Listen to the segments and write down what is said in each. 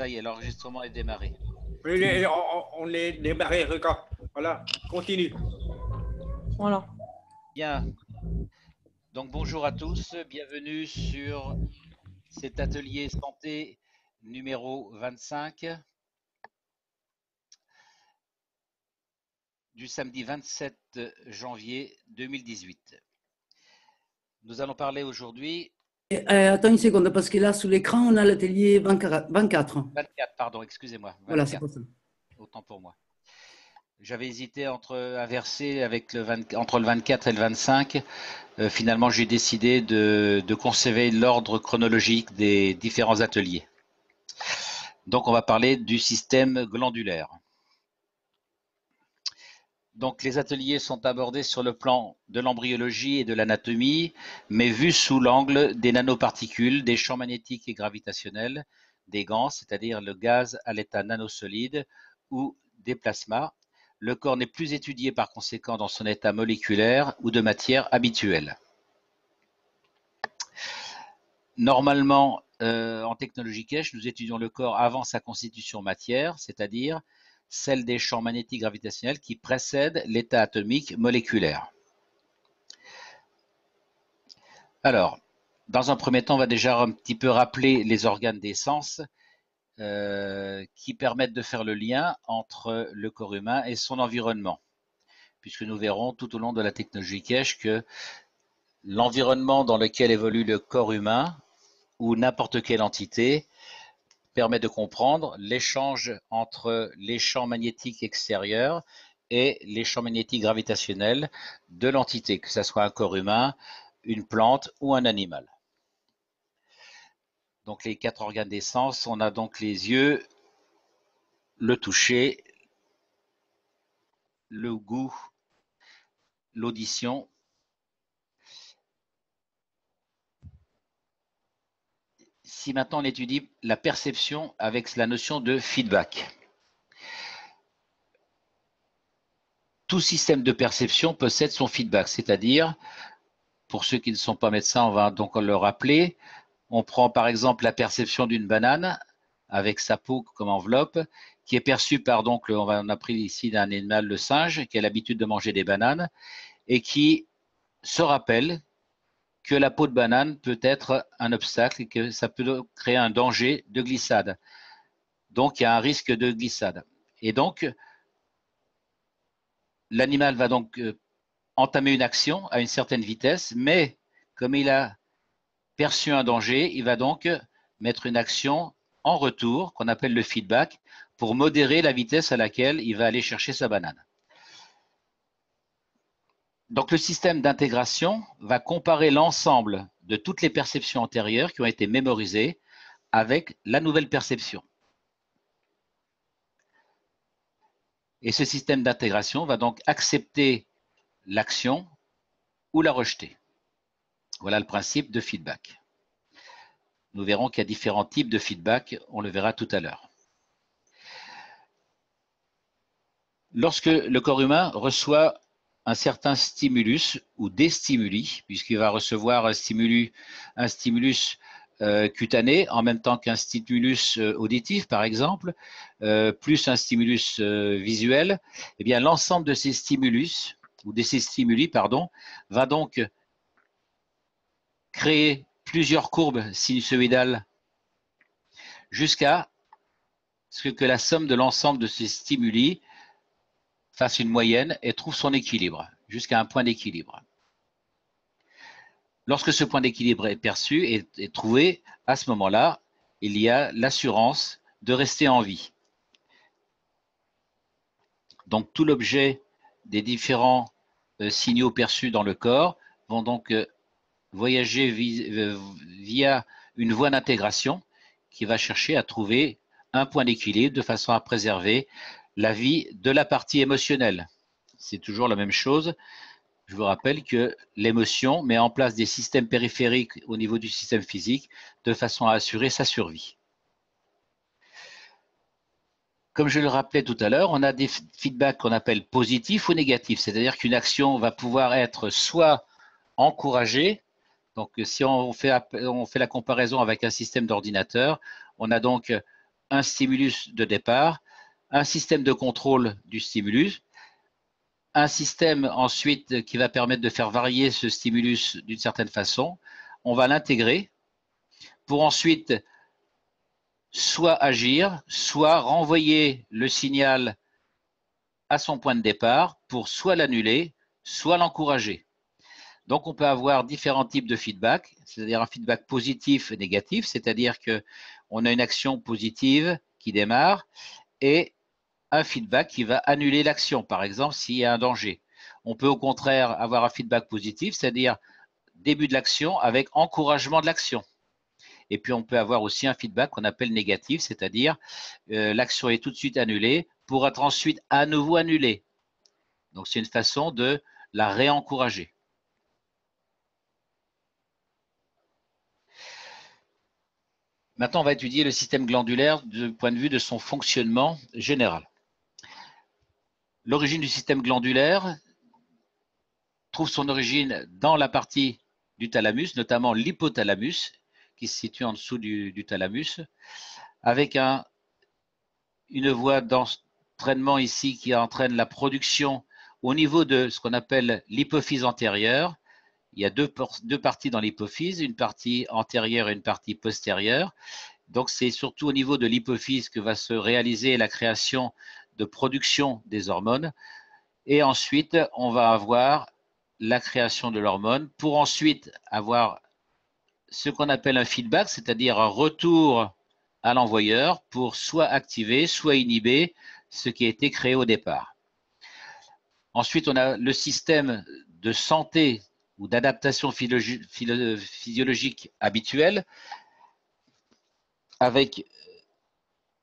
Ça y est, l'enregistrement est démarré. Oui, on est démarré, regarde. Voilà, continue. Voilà. Bien. Donc bonjour à tous, bienvenue sur cet atelier santé numéro 25 du samedi 27 janvier 2018. Nous allons parler aujourd'hui… Attends une seconde, parce que là, sous l'écran, on a l'atelier 24. 24, pardon, excusez-moi. 24. Voilà, c'est pour ça. Autant pour moi. J'avais hésité entre inverser avec entre le 24 et le 25. Finalement, j'ai décidé de conserver l'ordre chronologique des différents ateliers. Donc, on va parler du système glandulaire. Donc, les ateliers sont abordés sur le plan de l'embryologie et de l'anatomie, mais vus sous l'angle des nanoparticules, des champs magnétiques et gravitationnels, des GANS, c'est-à-dire le gaz à l'état nanosolide, ou des plasmas. Le corps n'est plus étudié par conséquent dans son état moléculaire ou de matière habituelle. Normalement, en technologie cache, nous étudions le corps avant sa constitution matière, c'est-à-dire celle des champs magnétiques gravitationnels qui précèdent l'état atomique moléculaire. Alors, dans un premier temps, on va déjà un petit peu rappeler les organes des sens qui permettent de faire le lien entre le corps humain et son environnement, puisque nous verrons tout au long de la technologie cache que l'environnement dans lequel évolue le corps humain ou n'importe quelle entité permet de comprendre l'échange entre les champs magnétiques extérieurs et les champs magnétiques gravitationnels de l'entité, que ce soit un corps humain, une plante ou un animal. Donc les 4 organes des sens, on a donc les yeux, le toucher, le goût, l'audition. Si maintenant on étudie la perception avec la notion de feedback. Tout système de perception possède son feedback, c'est-à-dire, pour ceux qui ne sont pas médecins, on va donc le rappeler, on prend par exemple la perception d'une banane avec sa peau comme enveloppe, qui est perçue par, donc, on a pris ici d'un animal, le singe, qui a l'habitude de manger des bananes, et qui se rappelle que la peau de banane peut être un obstacle et que ça peut créer un danger de glissade. Donc, il y a un risque de glissade. Et donc, l'animal va donc entamer une action à une certaine vitesse, mais comme il a perçu un danger, il va donc mettre une action en retour, qu'on appelle le feedback, pour modérer la vitesse à laquelle il va aller chercher sa banane. Donc le système d'intégration va comparer l'ensemble de toutes les perceptions antérieures qui ont été mémorisées avec la nouvelle perception. Et ce système d'intégration va donc accepter l'action ou la rejeter. Voilà le principe de feedback. Nous verrons qu'il y a différents types de feedback, on le verra tout à l'heure. Lorsque le corps humain reçoit un certain stimulus ou des stimuli, puisqu'il va recevoir un stimulus cutané en même temps qu'un stimulus auditif, par exemple, plus un stimulus visuel, eh bien l'ensemble de ces stimulus ou de ces stimuli, pardon, va donc créer plusieurs courbes sinusoïdales jusqu'à ce que la somme de l'ensemble de ces stimuli fasse une moyenne et trouve son équilibre, jusqu'à un point d'équilibre. Lorsque ce point d'équilibre est perçu et est trouvé, à ce moment-là, il y a l'assurance de rester en vie. Donc tout l'objet des différents signaux perçus dans le corps vont donc voyager via une voie d'intégration qui va chercher à trouver un point d'équilibre de façon à préserver la vie de la partie émotionnelle. C'est toujours la même chose. Je vous rappelle que l'émotion met en place des systèmes périphériques au niveau du système physique de façon à assurer sa survie. Comme je le rappelais tout à l'heure, on a des feedbacks qu'on appelle positifs ou négatifs, c'est-à-dire qu'une action va pouvoir être soit encouragée, donc si on fait la comparaison avec un système d'ordinateur, on a donc un stimulus de départ, un système de contrôle du stimulus, un système ensuite qui va permettre de faire varier ce stimulus d'une certaine façon. On va l'intégrer pour ensuite soit agir, soit renvoyer le signal à son point de départ pour soit l'annuler, soit l'encourager. Donc, on peut avoir différents types de feedback, c'est-à-dire un feedback positif et négatif, c'est-à-dire qu'on a une action positive qui démarre et un feedback qui va annuler l'action, par exemple, s'il y a un danger. On peut au contraire avoir un feedback positif, c'est-à-dire début de l'action avec encouragement de l'action. Et puis, on peut avoir aussi un feedback qu'on appelle négatif, c'est-à-dire l'action est tout de suite annulée pour être ensuite à nouveau annulée. Donc, c'est une façon de la réencourager. Maintenant, on va étudier le système glandulaire du point de vue de son fonctionnement général. L'origine du système glandulaire trouve son origine dans la partie du thalamus, notamment l'hypothalamus, qui se situe en dessous du thalamus, avec une voie d'entraînement ici qui entraîne la production au niveau de ce qu'on appelle l'hypophyse antérieure. Il y a deux parties dans l'hypophyse, une partie antérieure et une partie postérieure. Donc, c'est surtout au niveau de l'hypophyse que va se réaliser la création de production des hormones. Et ensuite, on va avoir la création de l'hormone pour ensuite avoir ce qu'on appelle un feedback, c'est-à-dire un retour à l'envoyeur pour soit activer, soit inhiber ce qui a été créé au départ. Ensuite, on a le système de santé ou d'adaptation physiologique habituelle avec,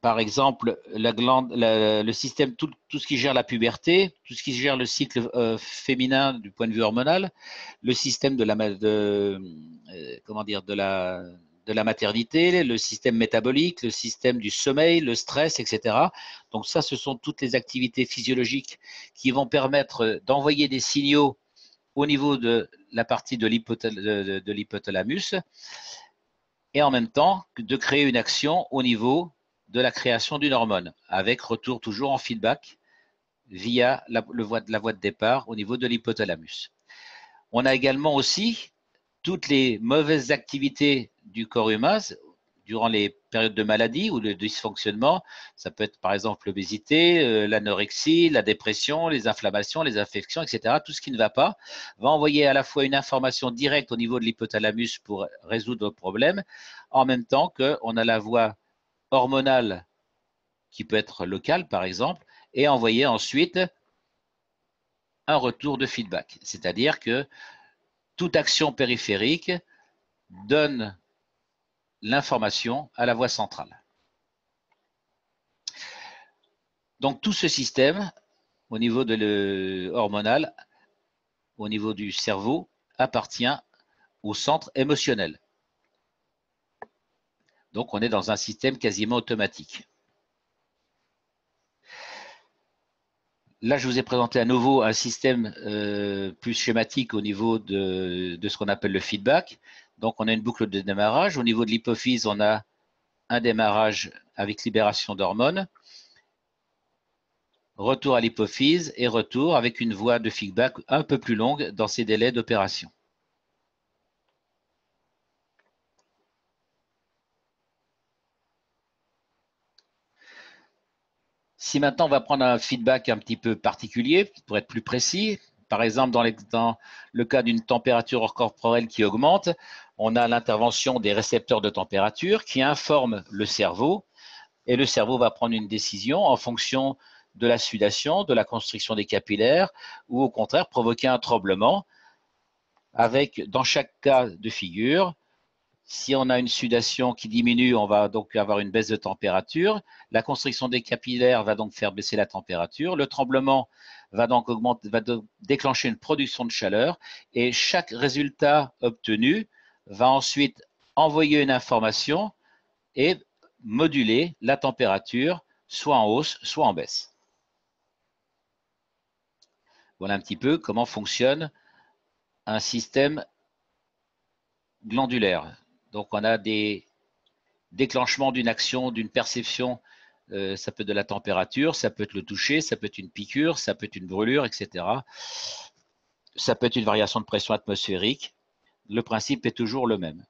par exemple, le système, tout ce qui gère la puberté, tout ce qui gère le cycle féminin du point de vue hormonal, le système de la maternité, le système métabolique, le système du sommeil, le stress, etc. Donc ça, ce sont toutes les activités physiologiques qui vont permettre d'envoyer des signaux au niveau de la partie de l'hypothalamus et en même temps de créer une action au niveau de la création d'une hormone, avec retour toujours en feedback via la voie de départ au niveau de l'hypothalamus. On a également aussi toutes les mauvaises activités du corps humain durant les périodes de maladie ou de dysfonctionnement. Ça peut être par exemple l'obésité, l'anorexie, la dépression, les inflammations, les infections, etc. Tout ce qui ne va pas va envoyer à la fois une information directe au niveau de l'hypothalamus pour résoudre le problème, en même temps qu'on a la voie hormonale qui peut être locale par exemple, et envoyer ensuite un retour de feedback. C'est-à-dire que toute action périphérique donne l'information à la voie centrale. Donc tout ce système, au niveau hormonal, au niveau du cerveau, appartient au centre émotionnel. Donc on est dans un système quasiment automatique. Là, je vous ai présenté à nouveau un système plus schématique au niveau de ce qu'on appelle le feedback. Donc on a une boucle de démarrage. Au niveau de l'hypophyse, on a un démarrage avec libération d'hormones, retour à l'hypophyse et retour avec une voie de feedback un peu plus longue dans ces délais d'opération. Si maintenant on va prendre un feedback un petit peu particulier, pour être plus précis, par exemple dans le cas d'une température corporelle qui augmente, on a l'intervention des récepteurs de température qui informent le cerveau et le cerveau va prendre une décision en fonction de la sudation, de la constriction des capillaires ou au contraire provoquer un tremblement avec dans chaque cas de figure, si on a une sudation qui diminue, on va donc avoir une baisse de température. La constriction des capillaires va donc faire baisser la température. Le tremblement va donc déclencher une production de chaleur et chaque résultat obtenu va ensuite envoyer une information et moduler la température, soit en hausse, soit en baisse. Voilà un petit peu comment fonctionne un système glandulaire. Donc on a des déclenchement d'une action, d'une perception, ça peut être de la température, ça peut être le toucher, ça peut être une piqûre, ça peut être une brûlure, etc. Ça peut être une variation de pression atmosphérique. Le principe est toujours le même.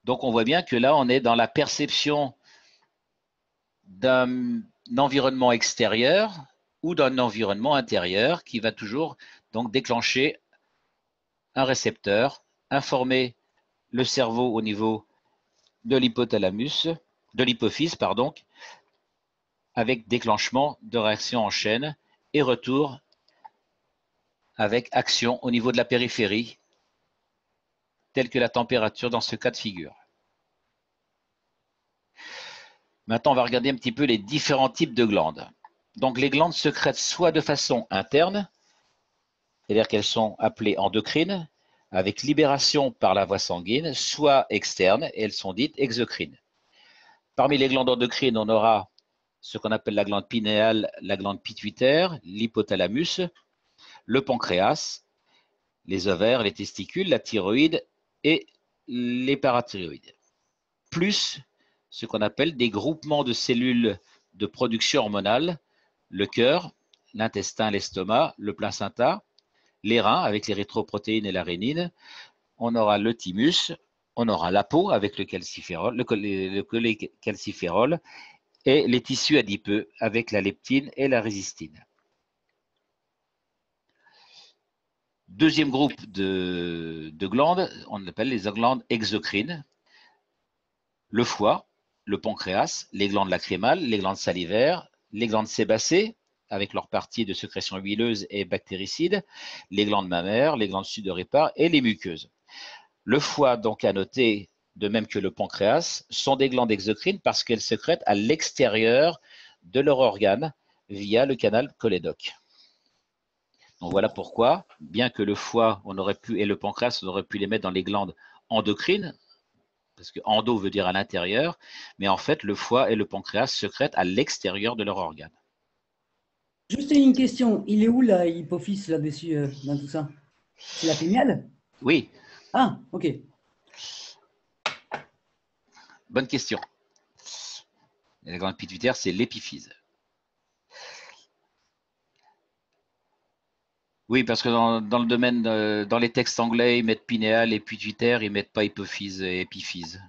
Donc on voit bien que là, on est dans la perception d'un environnement extérieur ou d'un environnement intérieur qui va toujours donc déclencher un récepteur, informer le cerveau au niveau de l'hypothalamus, de l'hypophyse, pardon, avec déclenchement de réaction en chaîne et retour avec action au niveau de la périphérie, telle que la température dans ce cas de figure. Maintenant, on va regarder un petit peu les différents types de glandes. Donc, les glandes sécrètent soit de façon interne, c'est-à-dire qu'elles sont appelées endocrines, avec libération par la voie sanguine, soit externes, et elles sont dites exocrines. Parmi les glandes endocrines, on aura ce qu'on appelle la glande pinéale, la glande pituitaire, l'hypothalamus, le pancréas, les ovaires, les testicules, la thyroïde et les parathyroïdes. Plus ce qu'on appelle des groupements de cellules de production hormonale, le cœur, l'intestin, l'estomac, le placenta, les reins avec les rétroprotéines et la rénine, on aura le thymus, on aura la peau avec le cholécalciférol et les tissus adipeux avec la leptine et la résistine. Deuxième groupe de glandes, on appelle les glandes exocrines, le foie, le pancréas, les glandes lacrymales, les glandes salivaires, les glandes sébacées, avec leur partie de sécrétion huileuse et bactéricide, les glandes mammaires, les glandes sudoripares et les muqueuses. Le foie, donc à noter, de même que le pancréas, sont des glandes exocrines parce qu'elles sécrètent à l'extérieur de leur organe via le canal cholédoque. Donc voilà pourquoi, bien que le foie et le pancréas, on aurait pu les mettre dans les glandes endocrines, parce que endo veut dire à l'intérieur, mais en fait, le foie et le pancréas sécrètent à l'extérieur de leur organe. Juste une question, il est où la hypophyse là-dessus, dans tout ça? C'est la pinéale? Oui. Ah, ok. Bonne question. La glande pituitaire, c'est l'épiphyse. Oui, parce que dans le domaine, dans les textes anglais, ils mettent pinéale et pituitaire, ils ne mettent pas hypophyse et épiphyse.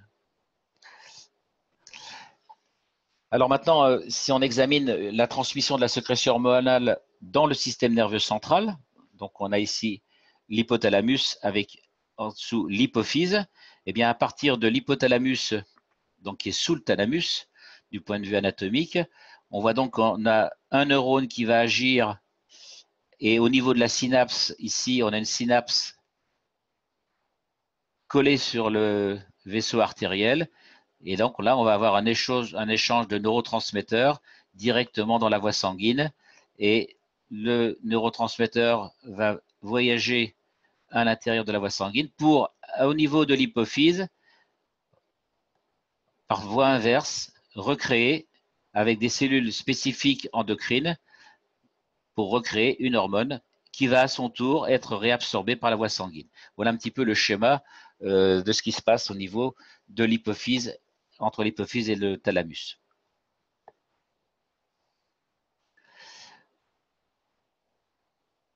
Alors maintenant, si on examine la transmission de la sécrétion hormonale dans le système nerveux central, donc on a ici l'hypothalamus avec en dessous l'hypophyse, et bien à partir de l'hypothalamus, donc qui est sous le thalamus, du point de vue anatomique, on voit donc qu'on a un neurone qui va agir, et au niveau de la synapse, ici on a une synapse collée sur le vaisseau artériel. Et donc là, on va avoir un échange de neurotransmetteurs directement dans la voie sanguine. Et le neurotransmetteur va voyager à l'intérieur de la voie sanguine pour, au niveau de l'hypophyse, par voie inverse, recréer avec des cellules spécifiques endocrines pour recréer une hormone qui va à son tour être réabsorbée par la voie sanguine. Voilà un petit peu le schéma de ce qui se passe au niveau de l'hypophyse, entre l'hypophyse et le thalamus.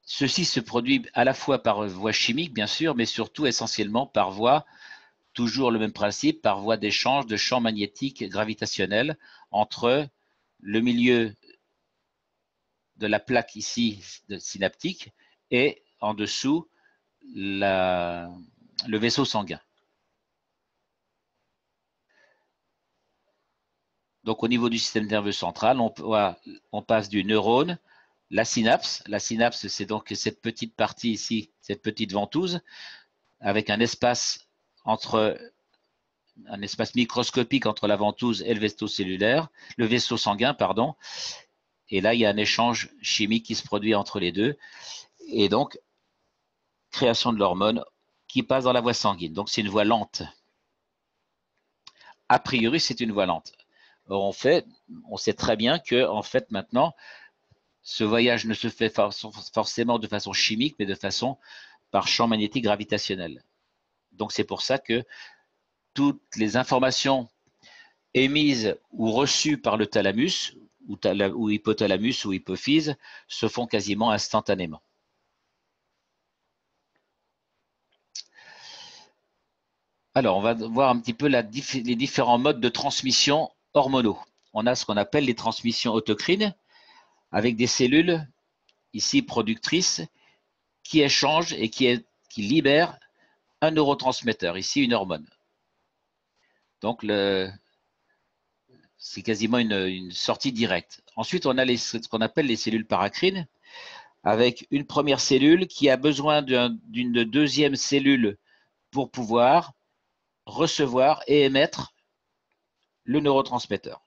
Ceci se produit à la fois par voie chimique, bien sûr, mais surtout essentiellement par voie, toujours le même principe, par voie d'échange de champs magnétiques gravitationnels entre le milieu de la plaque ici synaptique et en dessous le vaisseau sanguin. Donc au niveau du système nerveux central, on passe du neurone, la synapse. La synapse, c'est donc cette petite partie ici, cette petite ventouse, avec un espace microscopique entre la ventouse et le vaisseau sanguin, pardon. Et là, il y a un échange chimique qui se produit entre les deux. Et donc, création de l'hormone qui passe dans la voie sanguine. Donc, c'est une voie lente. A priori, c'est une voie lente. Or, on sait très bien que, en fait, maintenant, ce voyage ne se fait forcément de façon chimique, mais de façon par champ magnétique gravitationnel. Donc c'est pour ça que toutes les informations émises ou reçues par le thalamus, ou hypothalamus ou hypophyse, se font quasiment instantanément. Alors, on va voir un petit peu les différents modes de transmission hormonaux. On a ce qu'on appelle les transmissions autocrines, avec des cellules, ici productrices, qui échangent et qui libèrent un neurotransmetteur, ici une hormone. Donc, c'est quasiment une sortie directe. Ensuite, on a ce qu'on appelle les cellules paracrines, avec une première cellule qui a besoin d'une deuxième cellule pour pouvoir recevoir et émettre le neurotransmetteur.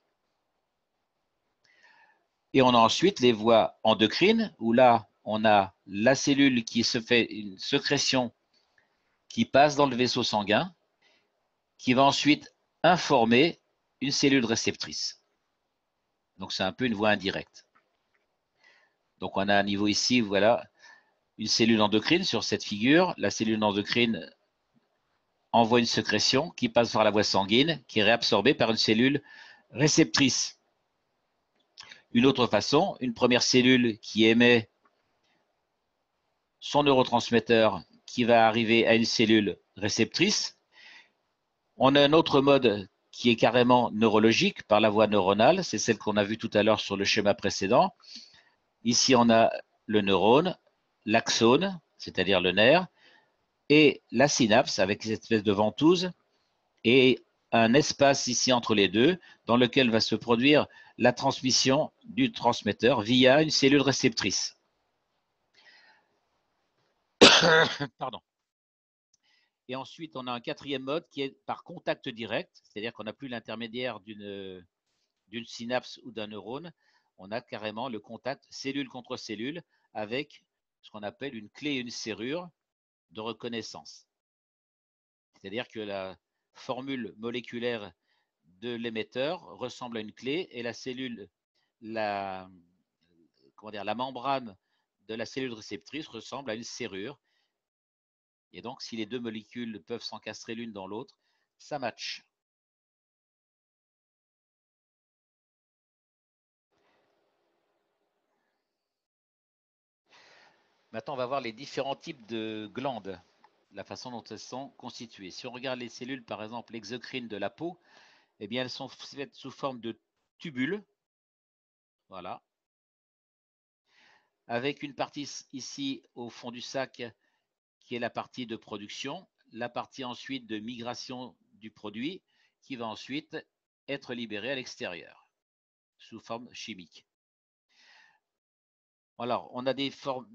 Et on a ensuite les voies endocrines, où là, on a la cellule qui se fait une sécrétion qui passe dans le vaisseau sanguin, qui va ensuite informer une cellule réceptrice. Donc, c'est un peu une voie indirecte. Donc, on a un niveau ici, voilà, une cellule endocrine sur cette figure. La cellule endocrine envoie une sécrétion qui passe par la voie sanguine, qui est réabsorbée par une cellule réceptrice. Une autre façon, une première cellule qui émet son neurotransmetteur qui va arriver à une cellule réceptrice. On a un autre mode qui est carrément neurologique par la voie neuronale, c'est celle qu'on a vue tout à l'heure sur le schéma précédent. Ici, on a le neurone, l'axone, c'est-à-dire le nerf, et la synapse avec cette espèce de ventouse et un espace ici entre les deux dans lequel va se produire la transmission du transmetteur via une cellule réceptrice. Pardon. Et ensuite, on a un quatrième mode qui est par contact direct, c'est-à-dire qu'on n'a plus l'intermédiaire d'une synapse ou d'un neurone, on a carrément le contact cellule contre cellule avec ce qu'on appelle une clé et une serrure de reconnaissance. C'est-à-dire que la formule moléculaire de l'émetteur ressemble à une clé et la cellule, la membrane de la cellule réceptrice ressemble à une serrure. Et donc, si les deux molécules peuvent s'encastrer l'une dans l'autre, ça match. Maintenant, on va voir les différents types de glandes, la façon dont elles sont constituées. Si on regarde les cellules, par exemple, exocrines de la peau, eh bien, elles sont faites sous forme de tubules. Voilà. Avec une partie ici au fond du sac qui est la partie de production, la partie ensuite de migration du produit qui va ensuite être libérée à l'extérieur sous forme chimique. Alors, on a des formes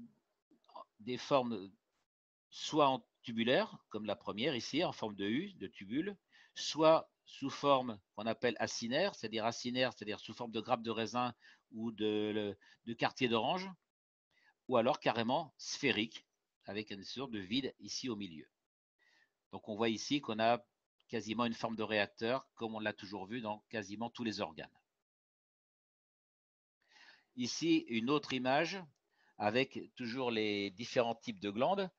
soit en tubulaire, comme la première ici, en forme de U, de tubule, soit sous forme qu'on appelle acinaire, c'est-à-dire sous forme de grappe de raisin ou de quartier d'orange, ou alors carrément sphérique, avec une sorte de vide ici au milieu. Donc on voit ici qu'on a quasiment une forme de réacteur, comme on l'a toujours vu dans quasiment tous les organes. Ici, une autre image avec toujours les différents types de glandes.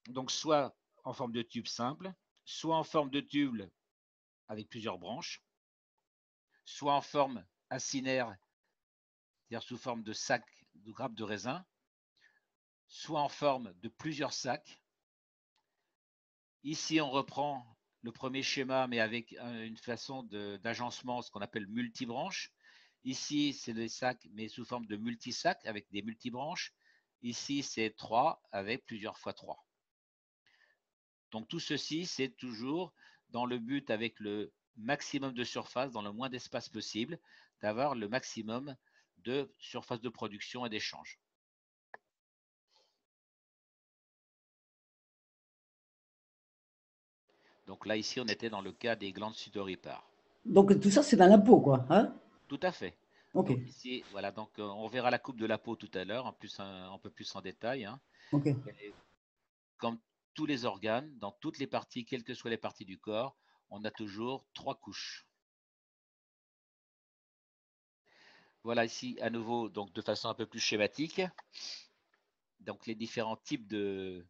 Donc soit en forme de tube simple, soit en forme de tube avec plusieurs branches, soit en forme acinaire, c'est-à-dire sous forme de sac de grappe de raisin, soit en forme de plusieurs sacs. Ici, on reprend le premier schéma, mais avec une façon d'agencement, ce qu'on appelle multibranche. Ici, c'est des sacs, mais sous forme de multisacs avec des multibranches. Ici, c'est 3 avec plusieurs fois 3. Donc tout ceci, c'est toujours dans le but, avec le maximum de surface, dans le moins d'espace possible, d'avoir le maximum de surface de production et d'échange. Donc là, ici, on était dans le cas des glandes sudoripares. Donc tout ça, c'est dans la peau, quoi. Hein? Tout à fait. Ok. Donc ici, voilà, donc on verra la coupe de la peau tout à l'heure, un peu plus en détail. Hein. Ok. Et comme tous les organes, dans toutes les parties, quelles que soient les parties du corps, on a toujours 3 couches. Voilà ici à nouveau, donc de façon un peu plus schématique, donc les différents types de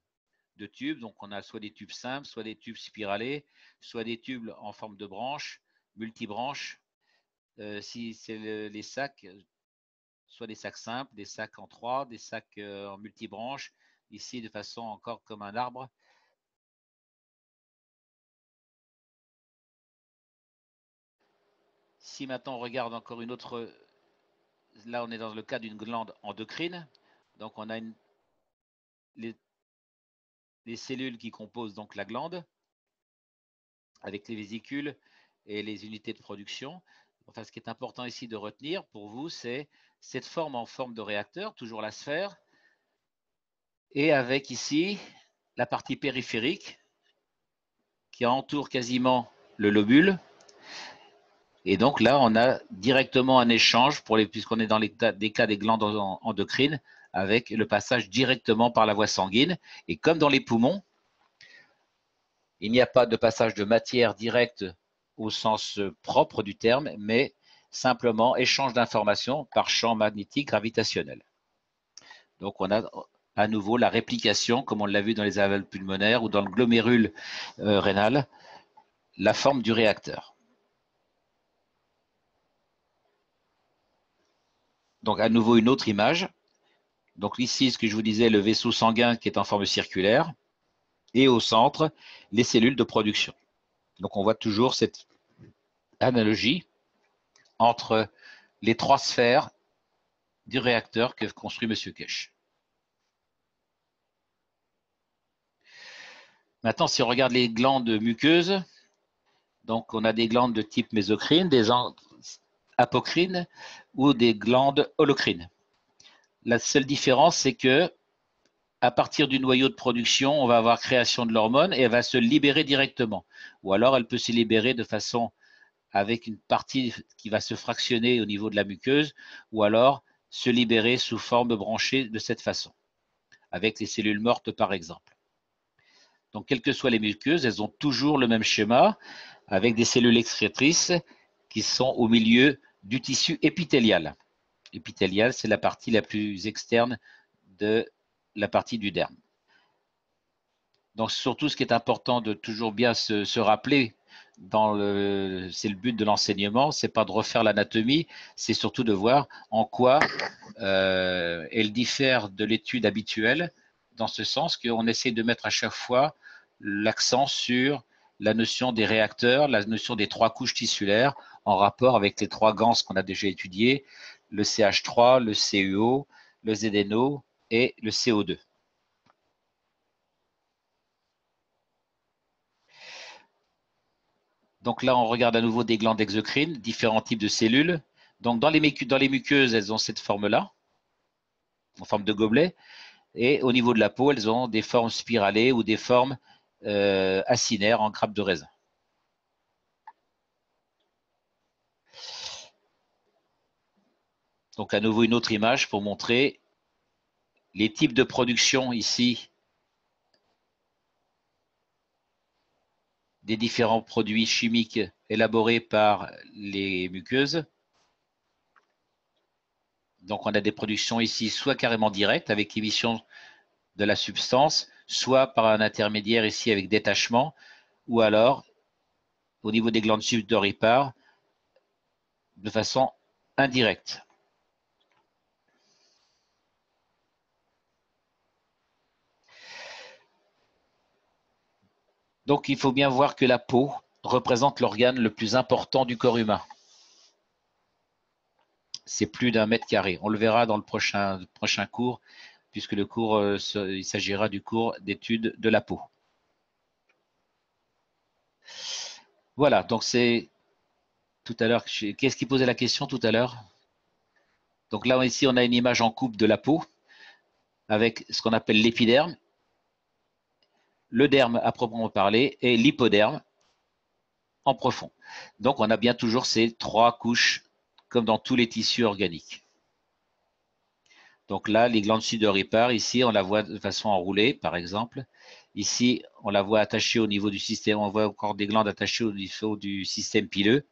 tubes. Donc, on a soit des tubes simples, soit des tubes spiralés, soit des tubes en forme de branche, multibranches. Si c'est les sacs, soit des sacs simples, des sacs en 3, des sacs en multibranches, ici de façon encore comme un arbre. Si maintenant on regarde encore une autre, là on est dans le cas d'une glande endocrine, donc on a les cellules qui composent donc la glande, avec les vésicules et les unités de production. Enfin, ce qui est important ici de retenir pour vous, c'est cette forme en forme de réacteur, toujours la sphère, et avec ici la partie périphérique qui entoure quasiment le lobule. Et donc là, on a directement un échange, puisqu'on est dans des cas des glandes endocrines, avec le passage directement par la voie sanguine. Et comme dans les poumons, il n'y a pas de passage de matière directe au sens propre du terme, mais simplement échange d'informations par champ magnétique gravitationnel. Donc on a à nouveau la réplication, comme on l'a vu dans les alvéoles pulmonaires ou dans le glomérule rénal, la forme du réacteur. Donc à nouveau une autre image. Donc ici, ce que je vous disais, le vaisseau sanguin qui est en forme circulaire, et au centre, les cellules de production. Donc on voit toujours cette analogie entre les trois sphères du réacteur que construit M. Kesch. Maintenant, si on regarde les glandes muqueuses, donc on a des glandes de type mésocrine, des apocrines ou des glandes holocrines. La seule différence, c'est que à partir du noyau de production, on va avoir création de l'hormone et elle va se libérer directement. Ou alors, elle peut se libérer de façon avec une partie qui va se fractionner au niveau de la muqueuse, ou alors se libérer sous forme branchée de cette façon, avec les cellules mortes par exemple. Donc, quelles que soient les muqueuses, elles ont toujours le même schéma, avec des cellules excrétrices qui sont au milieu du tissu épithélial. Épithélial, c'est la partie la plus externe de la partie du derme. Donc, surtout, ce qui est important de toujours bien se rappeler, c'est le but de l'enseignement, c'est pas de refaire l'anatomie, c'est surtout de voir en quoi elle diffère de l'étude habituelle, dans ce sens qu'on essaie de mettre à chaque fois l'accent sur la notion des réacteurs, la notion des trois couches tissulaires en rapport avec les trois ganses qu'on a déjà étudiées, le CH3, le CuO, le ZNO et le CO2. Donc là, on regarde à nouveau des glandes exocrines, différents types de cellules. Donc dans les muqueuses, elles ont cette forme-là, en forme de gobelet. Et au niveau de la peau, elles ont des formes spiralées ou des formes acinaires en grappe de raisin. Donc à nouveau une autre image pour montrer les types de production ici des différents produits chimiques élaborés par les muqueuses. Donc on a des productions ici soit carrément directes avec émission de la substance, soit par un intermédiaire ici avec détachement, ou alors au niveau des glandes sudoripares de façon indirecte. Donc il faut bien voir que la peau représente l'organe le plus important du corps humain. C'est plus d'1 mètre carré. On le verra dans le prochain cours, puisque le cours, il s'agira du cours d'étude de la peau. Voilà, donc c'est tout à l'heure, qu'est-ce qui posait la question tout à l'heure? Donc là, ici, on a une image en coupe de la peau, avec ce qu'on appelle l'épiderme, le derme à proprement parler, et l'hypoderme en profond. Donc on a bien toujours ces trois couches, comme dans tous les tissus organiques. Donc là, les glandes sudoripares, ici, on la voit de façon enroulée, par exemple. Ici, on la voit attachée au niveau du système, on voit encore des glandes attachées au niveau du système pileux.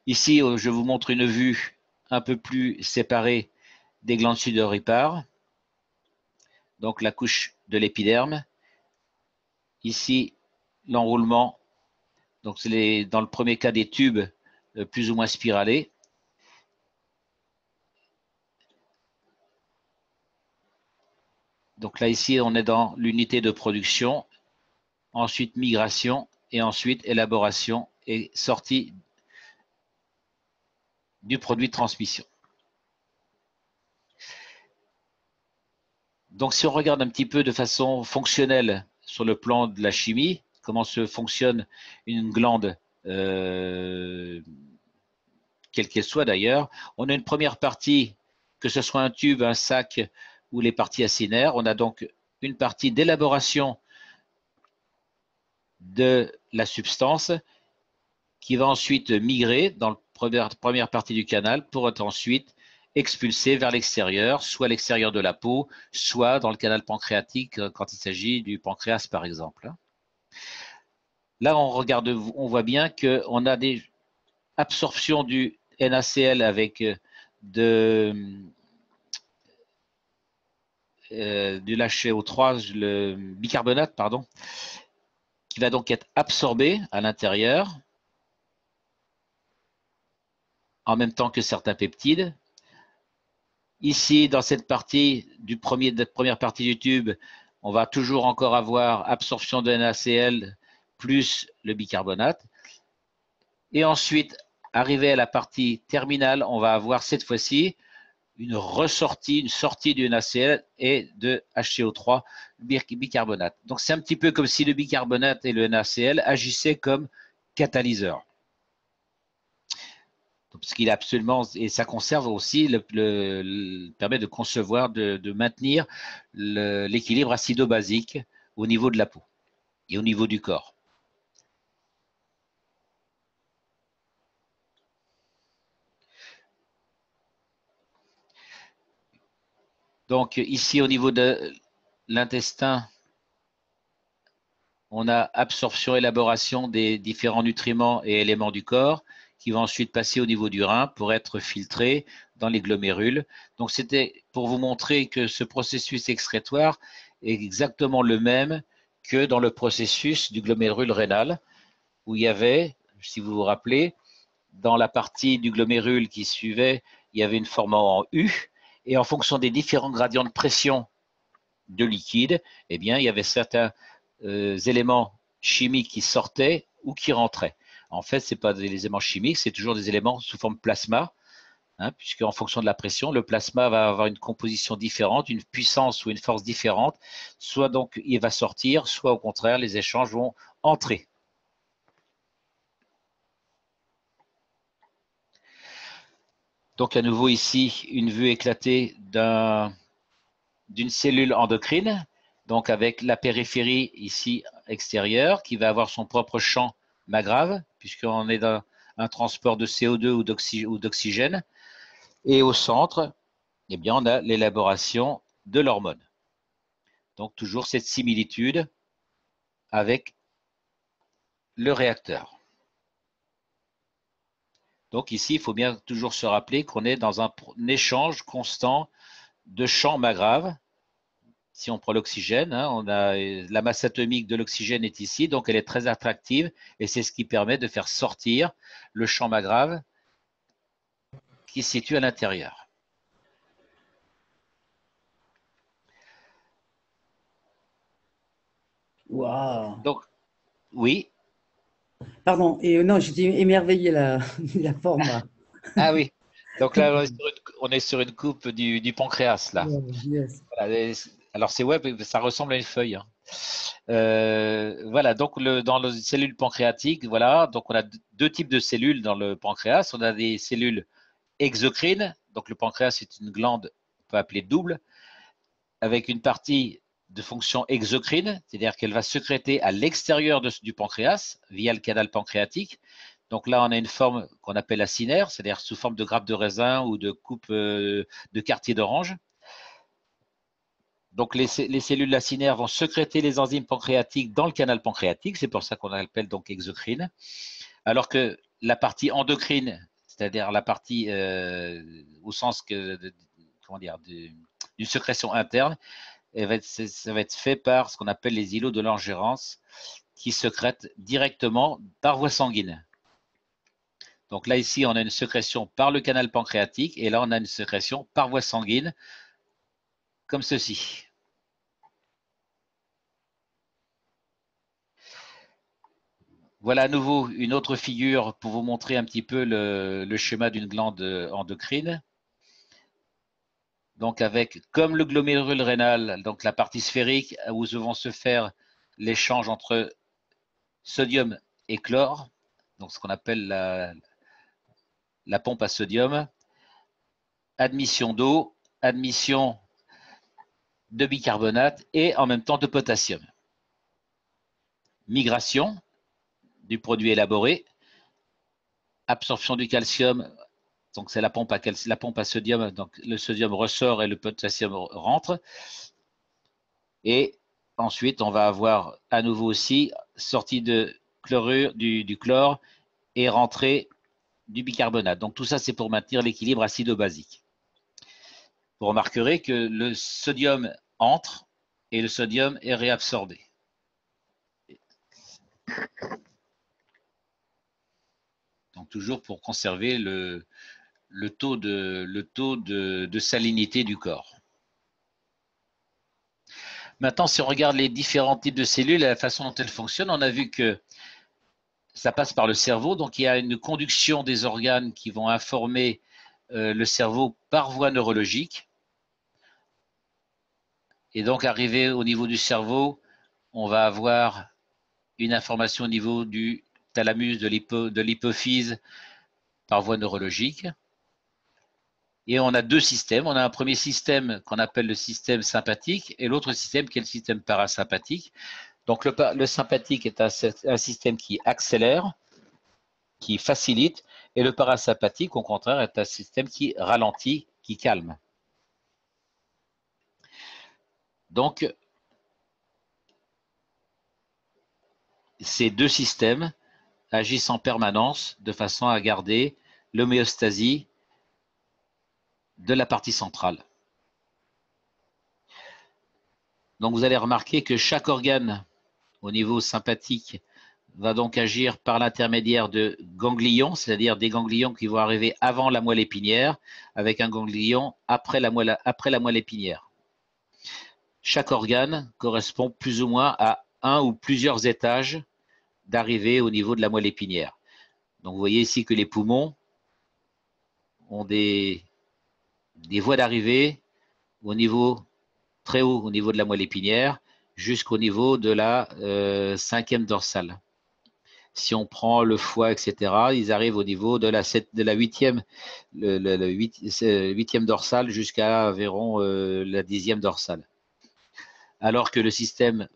Ici, je vous montre une vue un peu plus séparée des glandes sudoripares, donc la couche de l'épiderme. Ici, l'enroulement, donc c'est dans le premier cas des tubes plus ou moins spiralés. Donc là, ici, on est dans l'unité de production, ensuite migration, et ensuite élaboration et sortie du produit de transmission. Donc si on regarde un petit peu de façon fonctionnelle sur le plan de la chimie, comment se fonctionne une glande, quelle qu'elle soit d'ailleurs, on a une première partie, que ce soit un tube, un sac ou les parties acinaires. On a donc une partie d'élaboration de la substance qui va ensuite migrer dans la première partie du canal pour être ensuite expulsée vers l'extérieur, soit à l'extérieur de la peau, soit dans le canal pancréatique quand il s'agit du pancréas par exemple. Là, on voit bien qu'on a des absorptions du NaCl avec du HCO3, le bicarbonate, pardon, qui va donc être absorbé à l'intérieur en même temps que certains peptides. Ici, dans cette partie première partie du tube, on va toujours encore avoir absorption de NaCl plus le bicarbonate. Et ensuite, arrivé à la partie terminale, on va avoir cette fois-ci une sortie du NaCl et de HCO3, bicarbonate. Donc c'est un petit peu comme si le bicarbonate et le NaCl agissaient comme catalyseurs. Parce qu'il est absolument, et ça conserve aussi, permet de concevoir, de maintenir l'équilibre acido-basique au niveau de la peau et au niveau du corps. Donc ici au niveau de l'intestin, on a absorption, élaboration des différents nutriments et éléments du corps qui vont ensuite passer au niveau du rein pour être filtrés dans les glomérules. Donc c'était pour vous montrer que ce processus excrétoire est exactement le même que dans le processus du glomérule rénal, où il y avait, si vous vous rappelez, dans la partie du glomérule qui suivait, il y avait une forme en U, et en fonction des différents gradients de pression de liquide, eh bien, il y avait certains éléments chimiques qui sortaient ou qui rentraient. En fait, ce n'est pas des éléments chimiques, c'est toujours des éléments sous forme plasma, puisqu'en fonction de la pression, le plasma va avoir une composition différente, une puissance ou une force différente. Soit donc il va sortir, soit au contraire, les échanges vont entrer. Donc à nouveau ici, une vue éclatée d'une cellule endocrine, donc avec la périphérie ici extérieure qui va avoir son propre champ Magrave, puisqu'on est dans un transport de CO2 ou d'oxygène. Et au centre, eh bien, on a l'élaboration de l'hormone. Donc toujours cette similitude avec le réacteur. Donc ici, il faut bien toujours se rappeler qu'on est dans un échange constant de champs Magrave. Si on prend l'oxygène, on a la masse atomique de l'oxygène est ici, donc elle est très attractive et c'est ce qui permet de faire sortir le champ Magrave qui se situe à l'intérieur. Waouh! Donc, oui. Pardon, et non, j'étais émerveillé la forme. Ah oui. Donc là, on est sur une coupe du pancréas, là. Yes. Voilà. Alors c'est ça ressemble à une feuille. Voilà, donc dans les cellules pancréatiques, voilà, donc on a deux types de cellules dans le pancréas. On a des cellules exocrines, donc le pancréas est une glande, on peut appeler double, avec une partie de fonction exocrine, c'est-à-dire qu'elle va sécréter à l'extérieur du pancréas via le canal pancréatique. Donc là, on a une forme qu'on appelle acinaire, c'est-à-dire sous forme de grappe de raisin ou de coupe de quartier d'orange. Donc les cellules lacinaires vont sécréter les enzymes pancréatiques dans le canal pancréatique, c'est pour ça qu'on l'appelle donc exocrine. Alors que la partie endocrine, c'est-à-dire la partie au sens que, comment dire, d'une sécrétion interne, ça va être fait par ce qu'on appelle les îlots de Langerhans, qui sécrètent directement par voie sanguine. Donc là, ici, on a une sécrétion par le canal pancréatique, et là, on a une sécrétion par voie sanguine, comme ceci. Voilà à nouveau une autre figure pour vous montrer un petit peu le schéma d'une glande endocrine. Donc avec, comme le glomérule rénal, donc la partie sphérique où vont se faire l'échange entre sodium et chlore, donc ce qu'on appelle la pompe à sodium, admission d'eau, admission de bicarbonate et en même temps de potassium. Migration du produit élaboré, absorption du calcium, donc c'est la pompe à sodium, donc le sodium ressort et le potassium rentre. Et ensuite, on va avoir à nouveau aussi sortie de chlorure, du chlore et rentrée du bicarbonate. Donc tout ça, c'est pour maintenir l'équilibre acido-basique. Vous remarquerez que le sodium entre et le sodium est réabsorbé. Donc toujours pour conserver le taux de salinité du corps. Maintenant, si on regarde les différents types de cellules, la façon dont elles fonctionnent, on a vu que ça passe par le cerveau. Donc, il y a une conduction des organes qui vont informer le cerveau par voie neurologique. Et donc, arrivé au niveau du cerveau, on va avoir une information au niveau du thalamus, de l'hypophyse par voie neurologique. Et on a deux systèmes. On a un premier système qu'on appelle le système sympathique et l'autre système qui est le système parasympathique. Donc le sympathique est un système qui accélère, qui facilite, et le parasympathique, au contraire, est un système qui ralentit, qui calme. Donc, ces deux systèmes agissent en permanence de façon à garder l'homéostasie de la partie centrale. Donc, vous allez remarquer que chaque organe au niveau sympathique va donc agir par l'intermédiaire de ganglions, c'est-à-dire des ganglions qui vont arriver avant la moelle épinière, avec un ganglion après la moelle épinière. Chaque organe correspond plus ou moins à un ou plusieurs étages d'arrivée au niveau de la moelle épinière. Donc vous voyez ici que les poumons ont des voies d'arrivée au niveau très haut, au niveau de la moelle épinière, jusqu'au niveau de la 5e dorsale. Si on prend le foie, etc., ils arrivent au niveau de la 8e, le 8e dorsale jusqu'à environ la 10e dorsale. Alors que le système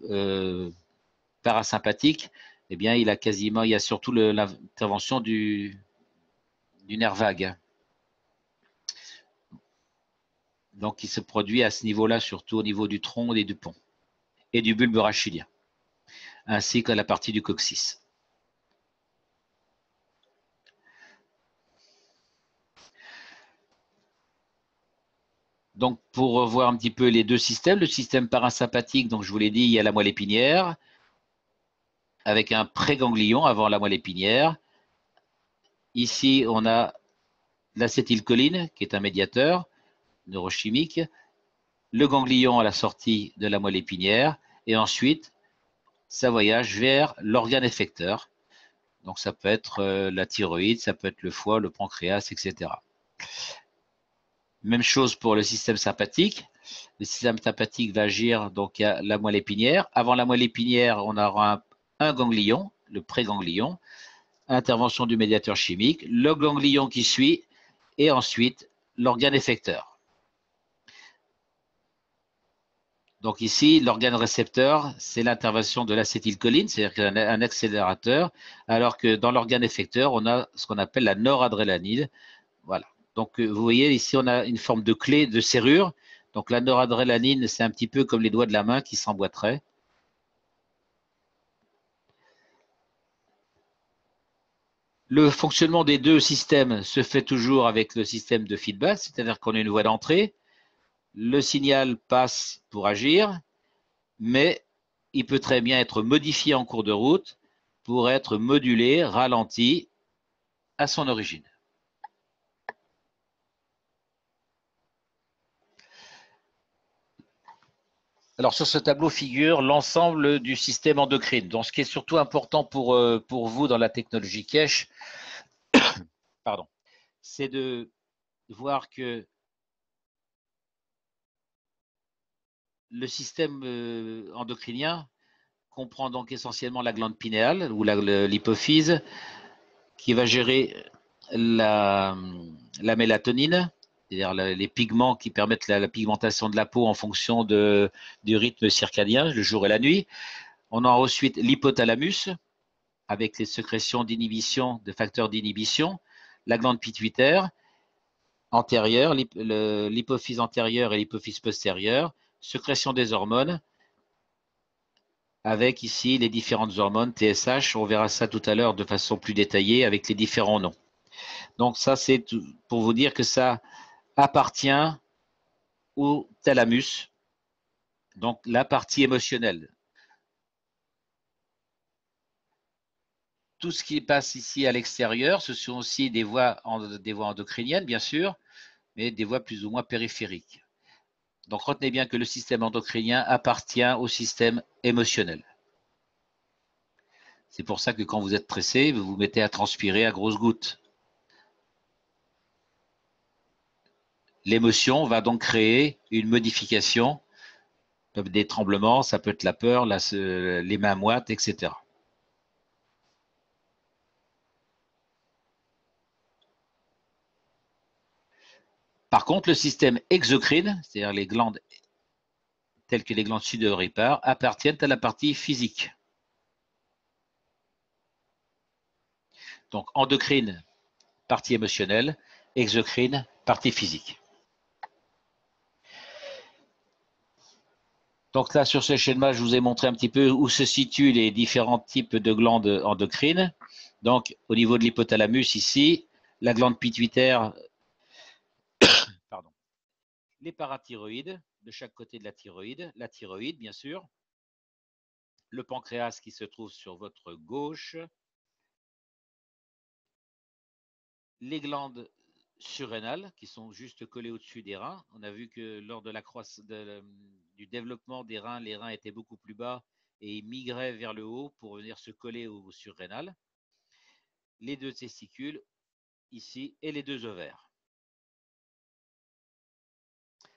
parasympathique, eh bien, il y a surtout l'intervention du nerf vague. Donc, il se produit à ce niveau-là, surtout au niveau du tronc et du pont, et du bulbe rachidien, ainsi que la partie du coccyx. Donc, pour voir un petit peu les deux systèmes, le système parasympathique, donc je vous l'ai dit, il y a la moelle épinière, avec un préganglion avant la moelle épinière. Ici, on a l'acétylcholine, qui est un médiateur neurochimique, le ganglion à la sortie de la moelle épinière, et ensuite, ça voyage vers l'organe effecteur. Donc, ça peut être la thyroïde, ça peut être le foie, le pancréas, etc. Même chose pour le système sympathique. Le système sympathique va agir donc à la moelle épinière. Avant la moelle épinière, on aura un ganglion, le préganglion, intervention du médiateur chimique, le ganglion qui suit, et ensuite l'organe effecteur. Donc ici, l'organe récepteur, c'est l'intervention de l'acétylcholine, c'est-à-dire un accélérateur, alors que dans l'organe effecteur, on a ce qu'on appelle la noradrénaline. Voilà. Donc vous voyez, ici, on a une forme de clé, de serrure. Donc la noradrénaline, c'est un petit peu comme les doigts de la main qui s'emboîteraient. Le fonctionnement des deux systèmes se fait toujours avec le système de feedback, c'est-à-dire qu'on a une voie d'entrée, le signal passe pour agir, mais il peut très bien être modifié en cours de route pour être modulé, ralenti à son origine. Alors sur ce tableau figure l'ensemble du système endocrine. Donc ce qui est surtout important pour vous dans la technologie cache, pardon, c'est de voir que le système endocrinien comprend donc essentiellement la glande pinéale ou l'hypophyse qui va gérer la mélatonine, c'est-à-dire les pigments qui permettent la pigmentation de la peau en fonction du rythme circadien, le jour et la nuit. On a ensuite l'hypothalamus, avec les sécrétions d'inhibition, de facteurs d'inhibition, la glande pituitaire antérieure, l'hypophyse antérieure et l'hypophyse postérieure, sécrétion des hormones, avec ici les différentes hormones TSH. On verra ça tout à l'heure de façon plus détaillée avec les différents noms. Donc ça, c'est pour vous dire que ça appartient au thalamus, donc la partie émotionnelle. Tout ce qui passe ici à l'extérieur, ce sont aussi des voies endocriniennes, bien sûr, mais des voies plus ou moins périphériques. Donc retenez bien que le système endocrinien appartient au système émotionnel. C'est pour ça que quand vous êtes stressé, vous vous mettez à transpirer à grosses gouttes. L'émotion va donc créer une modification, des tremblements, ça peut être la peur, les mains moites, etc. Par contre, le système exocrine, c'est-à-dire les glandes telles que les glandes sudoripares, appartiennent à la partie physique. Donc endocrine, partie émotionnelle, exocrine, partie physique. Donc là, sur ce schéma, je vous ai montré un petit peu où se situent les différents types de glandes endocrines. Donc, au niveau de l'hypothalamus, ici, la glande pituitaire, pardon, les parathyroïdes, de chaque côté de la thyroïde, bien sûr, le pancréas qui se trouve sur votre gauche, les glandes surrénales qui sont juste collées au-dessus des reins. On a vu que lors de du développement des reins, les reins étaient beaucoup plus bas et ils migraient vers le haut pour venir se coller aux surrénales. Les deux testicules ici et les deux ovaires.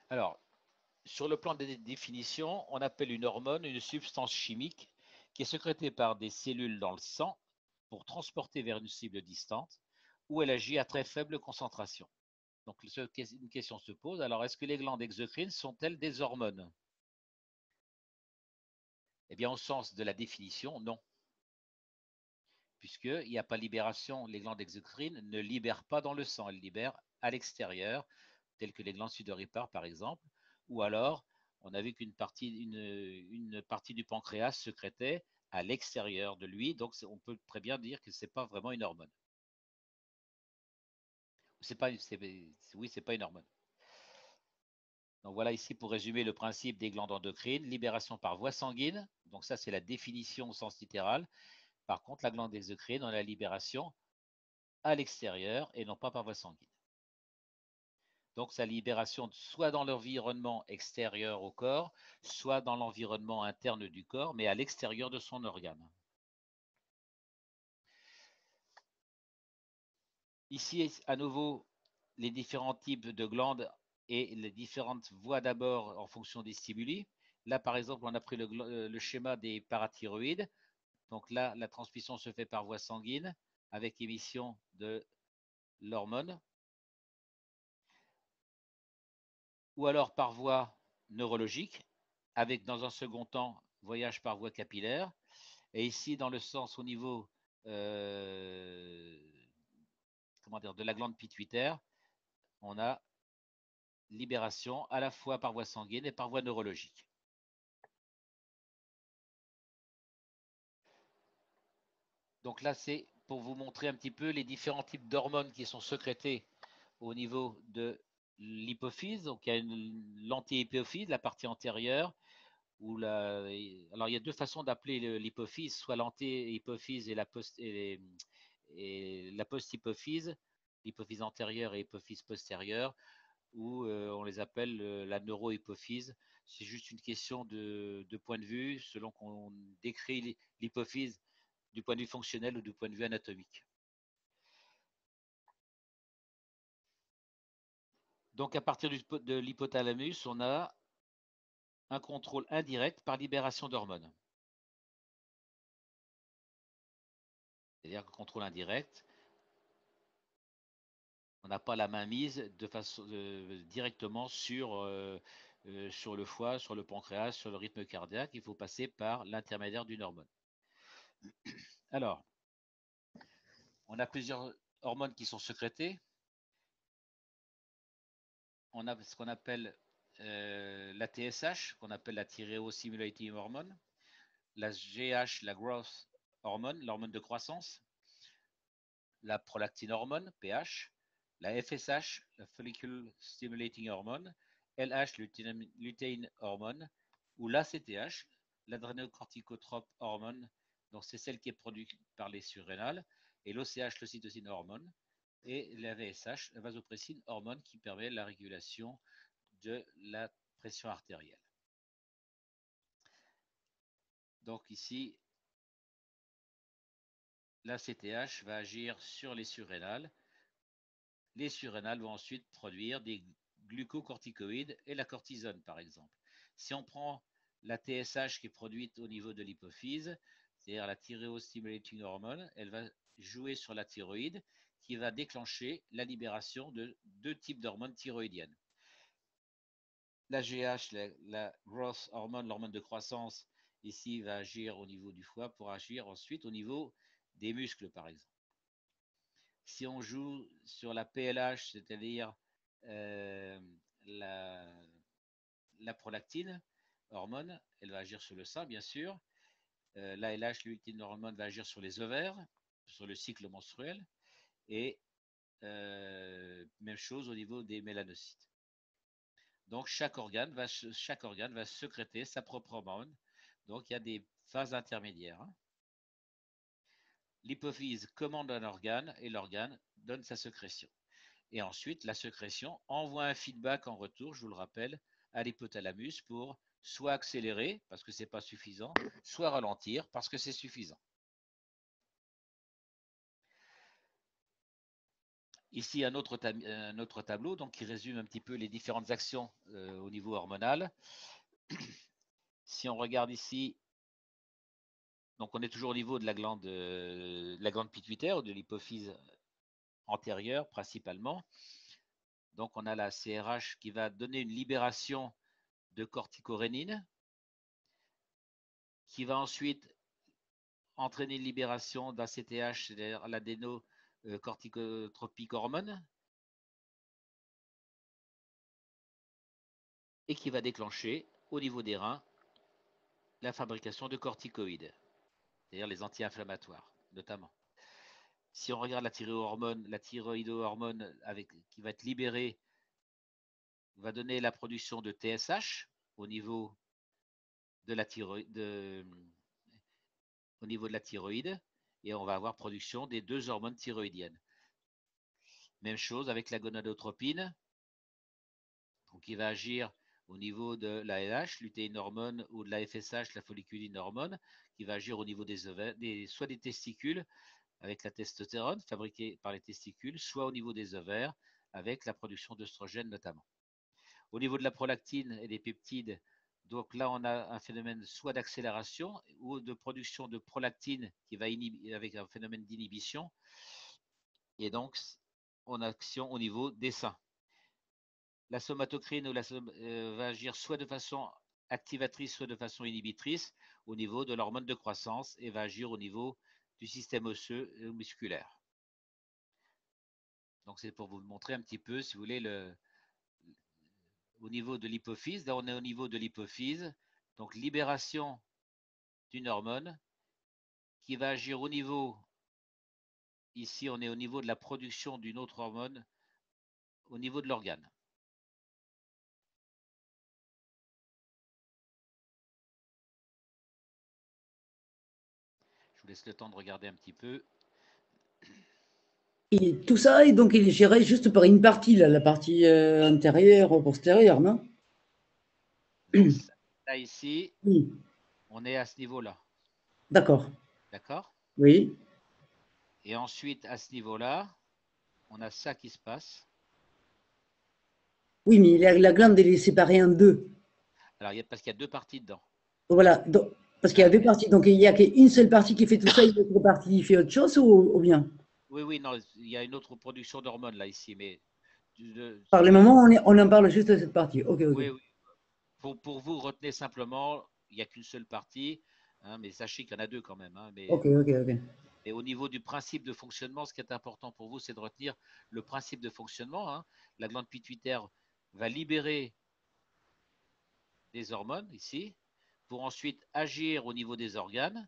Alors, sur le plan des définitions, on appelle une hormone une substance chimique qui est sécrétée par des cellules dans le sang pour transporter vers une cible distante où elle agit à très faible concentration. Donc, une question se pose, alors est-ce que les glandes exocrines sont-elles des hormones? Eh bien, au sens de la définition, non. Puisqu'il n'y a pas libération, les glandes exocrines ne libèrent pas dans le sang, elles libèrent à l'extérieur, telles que les glandes sudoripares par exemple, ou alors on a vu qu'une partie, une partie du pancréas sécrétait à l'extérieur de lui, donc on peut très bien dire que ce n'est pas vraiment une hormone. Oui, c'est pas une hormone. Donc voilà ici pour résumer le principe des glandes endocrines, libération par voie sanguine, donc ça c'est la définition au sens littéral. Par contre, la glande exocrine, on a la libération à l'extérieur et non pas par voie sanguine. Donc sa libération soit dans l'environnement extérieur au corps, soit dans l'environnement interne du corps, mais à l'extérieur de son organe. Ici, à nouveau, les différents types de glandes et les différentes voies d'abord en fonction des stimuli. Là, par exemple, on a pris le schéma des parathyroïdes. Donc là, la transmission se fait par voie sanguine avec émission de l'hormone, ou alors par voie neurologique, avec dans un second temps voyage par voie capillaire. Et ici, dans le sens au niveau de la glande pituitaire, on a libération à la fois par voie sanguine et par voie neurologique. Donc là, c'est pour vous montrer un petit peu les différents types d'hormones qui sont sécrétées au niveau de l'hypophyse. Donc, il y a l'anti-hypophyse, la partie antérieure, alors il y a deux façons d'appeler l'hypophyse, soit l'anti-hypophyse et la post-hypophyse, l'hypophyse antérieure et l'hypophyse postérieure, ou on les appelle la neurohypophyse. C'est juste une question de point de vue, selon qu'on décrit l'hypophyse du point de vue fonctionnel ou du point de vue anatomique. Donc à partir de l'hypothalamus, on a un contrôle indirect par libération d'hormones. C'est-à-dire que contrôle indirect, on n'a pas la main mise de façon directement sur le foie, sur le pancréas, sur le rythme cardiaque. Il faut passer par l'intermédiaire d'une hormone. Alors, on a plusieurs hormones qui sont sécrétées. On a ce qu'on appelle la TSH, qu'on appelle la thyroid-stimulating hormone, la GH, la growth hormone, l'hormone de croissance, la prolactine hormone, PH, la FSH, la follicle stimulating hormone, LH, lutein hormone, ou l'ACTH, l'adrénocorticotrope hormone, donc c'est celle qui est produite par les surrénales, et l'OCH, l'ocytocine hormone, et la VSH, la vasopressine hormone, qui permet la régulation de la pression artérielle. Donc ici, l'ACTH va agir sur les surrénales. Les surrénales vont ensuite produire des glucocorticoïdes et la cortisone, par exemple. Si on prend la TSH qui est produite au niveau de l'hypophyse, c'est-à-dire la thyroid-stimulating hormone, elle va jouer sur la thyroïde qui va déclencher la libération de deux types d'hormones thyroïdiennes. La GH, la growth hormone, l'hormone de croissance, ici va agir au niveau du foie pour agir ensuite au niveau des muscles, par exemple. Si on joue sur la PLH, c'est-à-dire la prolactine hormone, elle va agir sur le sein, bien sûr. La LH, lutein hormone, va agir sur les ovaires, sur le cycle menstruel. Et même chose au niveau des mélanocytes. Donc, chaque organe va sécréter sa propre hormone. Donc, il y a des phases intermédiaires. L'hypophyse commande un organe et l'organe donne sa sécrétion. Et ensuite, la sécrétion envoie un feedback en retour, je vous le rappelle, à l'hypothalamus pour soit accélérer, parce que ce n'est pas suffisant, soit ralentir, parce que c'est suffisant. Ici, un autre tableau donc, qui résume un petit peu les différentes actions au niveau hormonal. Si on regarde ici, donc on est toujours au niveau de la glande pituitaire ou de l'hypophyse antérieure principalement. Donc on a la CRH qui va donner une libération de corticorénine, qui va ensuite entraîner une libération d'ACTH, c'est-à-dire l'adénocorticotropique hormone, et qui va déclencher au niveau des reins la fabrication de corticoïdes, c'est-à-dire les anti-inflammatoires notamment. Si on regarde la thyroïdohormone qui va être libérée, va donner la production de TSH au niveau de la thyroïde, et on va avoir production des deux hormones thyroïdiennes. Même chose avec la gonadotropine, qui va agir au niveau de la LH, lutéine hormone, ou de la FSH, la folliculine hormone, qui va agir au niveau des ovaires, soit des testicules, avec la testostérone fabriquée par les testicules, soit au niveau des ovaires, avec la production d'œstrogène notamment. Au niveau de la prolactine et des peptides, donc là, on a un phénomène soit d'accélération ou de production de prolactine qui va inhiber avec un phénomène d'inhibition. Et donc, on a action au niveau des seins. La somatocrine va agir soit de façon activatrice, soit de façon inhibitrice au niveau de l'hormone de croissance et va agir au niveau du système osseux et musculaire. Donc, c'est pour vous montrer un petit peu, si vous voulez, au niveau de l'hypophyse. Là, on est au niveau de l'hypophyse. Donc, libération d'une hormone qui va agir au niveau ici, on est au niveau de la production d'une autre hormone au niveau de l'organe. Je vous laisse le temps de regarder un petit peu. Et tout ça, et donc, il est géré juste par une partie, là, la partie antérieure ou postérieure, non? Donc, là, ici, Oui, on est à ce niveau-là. d'accord. D'accord? Oui. Et ensuite, à ce niveau-là, on a ça qui se passe. Oui, mais la glande, elle est séparée en deux. Alors, parce qu'il y a deux parties dedans. Voilà. Parce qu'il y a deux parties. Donc, il n'y a qu'une seule partie qui fait tout ça et l'autre partie qui fait autre chose ou bien? Oui, oui, non, il y a une autre production d'hormones là, ici, mais Par le moment, on en parle juste de cette partie. Ok, ok. oui, oui. Pour vous, retenez simplement, il n'y a qu'une seule partie, hein, mais sachez qu'il y en a deux quand même. Hein, Ok, ok, ok. mais au niveau du principe de fonctionnement, ce qui est important pour vous, c'est de retenir le principe de fonctionnement. Hein. La glande pituitaire va libérer des hormones ici, pour ensuite agir au niveau des organes.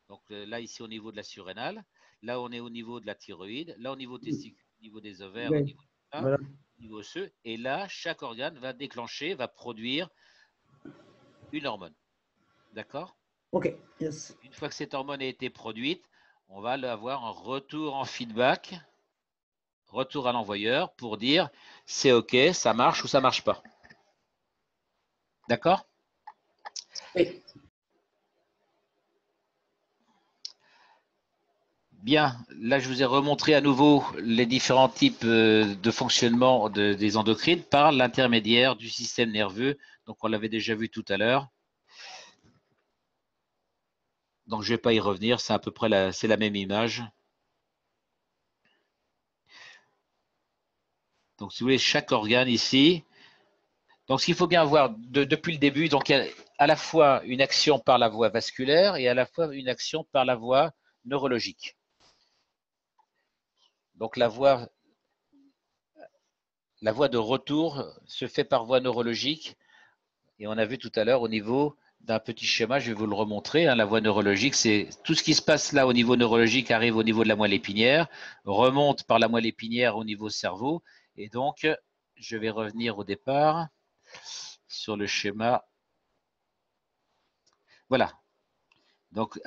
Donc là, ici, au niveau de la surrénale. Là, on est au niveau de la thyroïde. Là, au niveau testicule, au niveau des ovaires, au Ouais. niveau du sein, Voilà. au niveau osseux. Et là, chaque organe va déclencher, va produire une hormone. D'accord? Ok, yes. Une fois que cette hormone a été produite, on va avoir un retour en feedback, retour à l'envoyeur pour dire c'est OK, ça marche ou ça marche pas. D'accord? Oui. Bien, là je vous ai remontré à nouveau les différents types de fonctionnement des endocrines par l'intermédiaire du système nerveux. Donc on l'avait déjà vu tout à l'heure. Donc je ne vais pas y revenir, c'est à peu près c'est la même image. Donc si vous voulez, chaque organe ici. Donc ce qu'il faut bien voir depuis le début, donc il y a à la fois une action par la voie vasculaire et à la fois une action par la voie neurologique. Donc la voie de retour se fait par voie neurologique. Et on a vu tout à l'heure au niveau d'un petit schéma, je vais vous le remontrer. Hein, la voie neurologique, c'est tout ce qui se passe là au niveau neurologique arrive au niveau de la moelle épinière, remonte par la moelle épinière au niveau cerveau. Et donc, je vais revenir au départ sur le schéma. Voilà. Donc,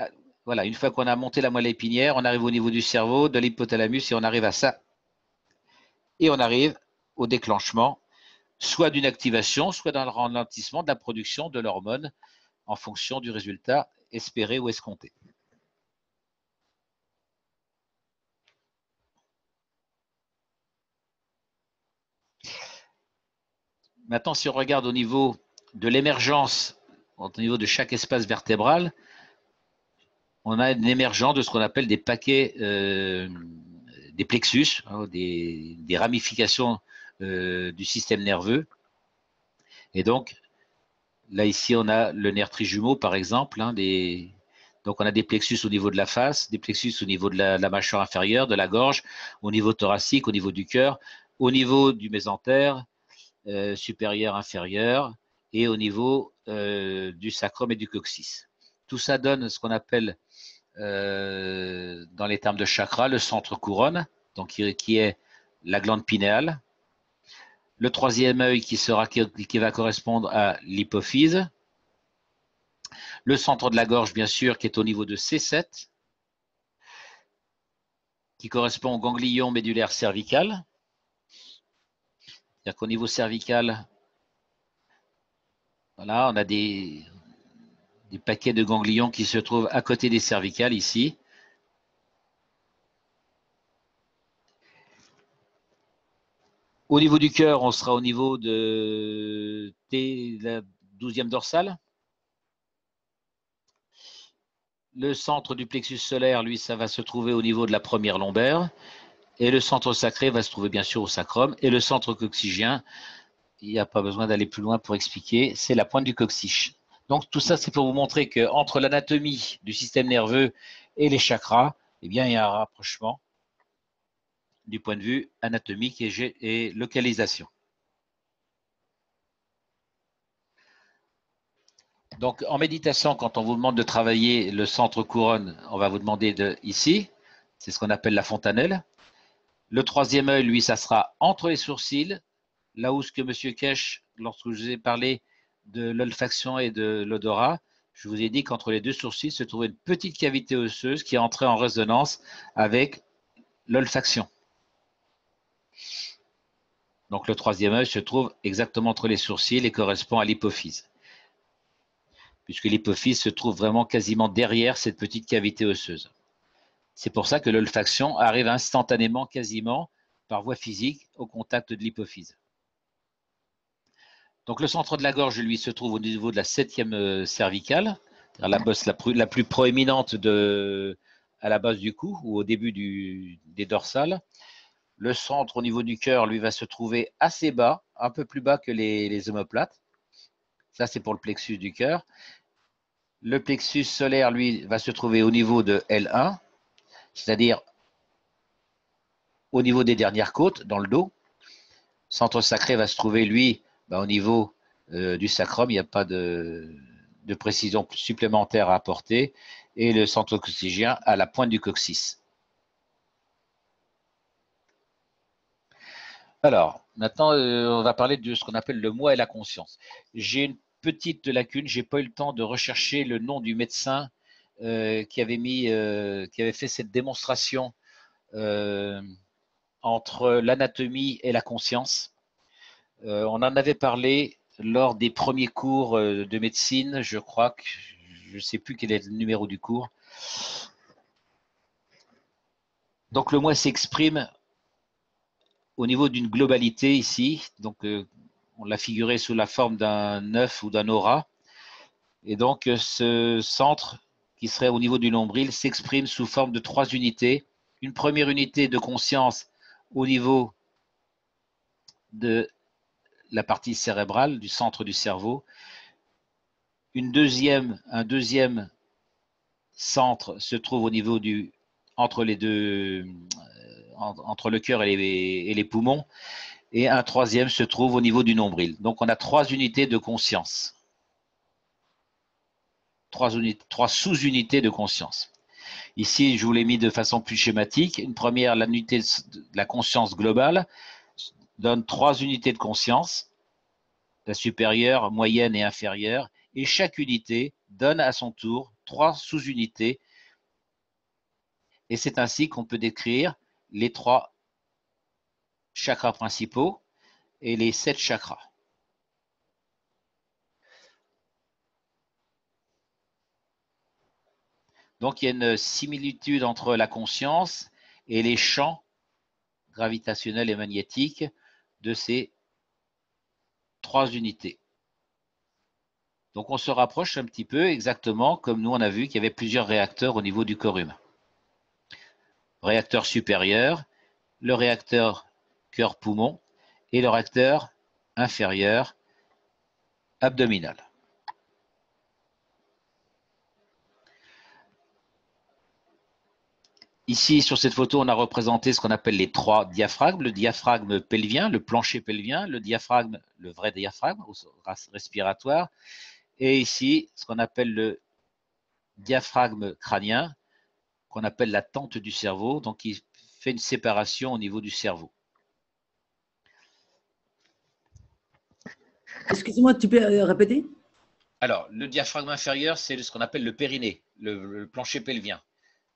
voilà, une fois qu'on a monté la moelle épinière, on arrive au niveau du cerveau, de l'hypothalamus et on arrive à ça. Et on arrive au déclenchement, soit d'une activation, soit d'un ralentissement de la production de l'hormone en fonction du résultat espéré ou escompté. Maintenant, si on regarde au niveau de l'émergence, au niveau de chaque espace vertébral, on a une émergence de ce qu'on appelle des paquets, des plexus, hein, des ramifications du système nerveux. Et donc, là, ici, on a le nerf trijumeau, par exemple. Hein, donc, on a des plexus au niveau de la face, des plexus au niveau de la mâchoire inférieure, de la gorge, au niveau thoracique, au niveau du cœur, au niveau du mésentère, supérieur, inférieur, et au niveau du sacrum et du coccyx. Tout ça donne ce qu'on appelle, dans les termes de chakra, le centre couronne, donc qui est la glande pinéale. Le troisième œil qui va correspondre à l'hypophyse. Le centre de la gorge, bien sûr, qui est au niveau de C7, qui correspond au ganglion médulaire cervical. C'est-à-dire qu'au niveau cervical, voilà, on a des paquets de ganglions qui se trouvent à côté des cervicales ici. Au niveau du cœur, on sera au niveau de la 12e dorsale. Le centre du plexus solaire, lui, ça va se trouver au niveau de la première lombaire. Et le centre sacré va se trouver bien sûr au sacrum. Et le centre coccygien, il n'y a pas besoin d'aller plus loin pour expliquer, c'est la pointe du coccyx. Donc tout ça, c'est pour vous montrer qu'entre l'anatomie du système nerveux et les chakras, eh bien, il y a un rapprochement du point de vue anatomique et localisation. Donc en méditation, quand on vous demande de travailler le centre couronne, on va vous demander ici, C'est ce qu'on appelle la fontanelle. Le troisième œil, lui, ça sera entre les sourcils, là où ce que M. Kesch, lorsque je vous ai parlé de l'olfaction et de l'odorat, je vous ai dit qu'entre les deux sourcils se trouvait une petite cavité osseuse qui entrait en résonance avec l'olfaction. Donc le troisième œil se trouve exactement entre les sourcils et correspond à l'hypophyse, puisque l'hypophyse se trouve vraiment quasiment derrière cette petite cavité osseuse. C'est pour ça que l'olfaction arrive instantanément, quasiment, par voie physique, au contact de l'hypophyse. Donc le centre de la gorge, lui, se trouve au niveau de la 7e cervicale, la bosse la plus proéminente à la base du cou ou au début des dorsales. Le centre au niveau du cœur, lui, va se trouver assez bas, un peu plus bas que les omoplates. Ça, c'est pour le plexus du cœur. Le plexus solaire, lui, va se trouver au niveau de L1, c'est-à-dire au niveau des dernières côtes, dans le dos. Le centre sacré va se trouver, lui, au niveau du sacrum. Il n'y a pas de précision supplémentaire à apporter. Et le centre coccygien à la pointe du coccyx. Alors, maintenant, on va parler de ce qu'on appelle le moi et la conscience. J'ai une petite lacune, je n'ai pas eu le temps de rechercher le nom du médecin qui avait fait cette démonstration entre l'anatomie et la conscience. On en avait parlé lors des premiers cours de médecine, je crois que je ne sais plus quel est le numéro du cours. Donc le moi s'exprime au niveau d'une globalité ici, donc on l'a figuré sous la forme d'un œuf ou d'un aura. Et donc ce centre qui serait au niveau du nombril s'exprime sous forme de 3 unités. Une première unité de conscience au niveau de la partie cérébrale, du centre du cerveau. Un deuxième centre se trouve au niveau entre le cœur et les poumons. Et un troisième se trouve au niveau du nombril. Donc on a 3 unités de conscience. 3 sous-unités de conscience. Ici, je vous l'ai mis de façon plus schématique. Une première, l'unité de la conscience globale, donne 3 unités de conscience, la supérieure, moyenne et inférieure, et chaque unité donne à son tour 3 sous-unités. Et c'est ainsi qu'on peut décrire les 3 chakras principaux et les 7 chakras. Donc il y a une similitude entre la conscience et les champs gravitationnels et magnétiques de ces 3 unités. Donc on se rapproche un petit peu exactement comme nous on a vu qu'il y avait plusieurs réacteurs au niveau du corps humain. Réacteur supérieur, le réacteur cœur-poumon et le réacteur inférieur abdominal. Ici, sur cette photo, on a représenté ce qu'on appelle les 3 diaphragmes. Le diaphragme pelvien, le plancher pelvien, le diaphragme, le vrai diaphragme respiratoire. Et ici, ce qu'on appelle le diaphragme crânien, qu'on appelle la tente du cerveau, donc il fait une séparation au niveau du cerveau. Excusez-moi, tu peux répéter? Alors, le diaphragme inférieur, c'est ce qu'on appelle le périnée, le plancher pelvien.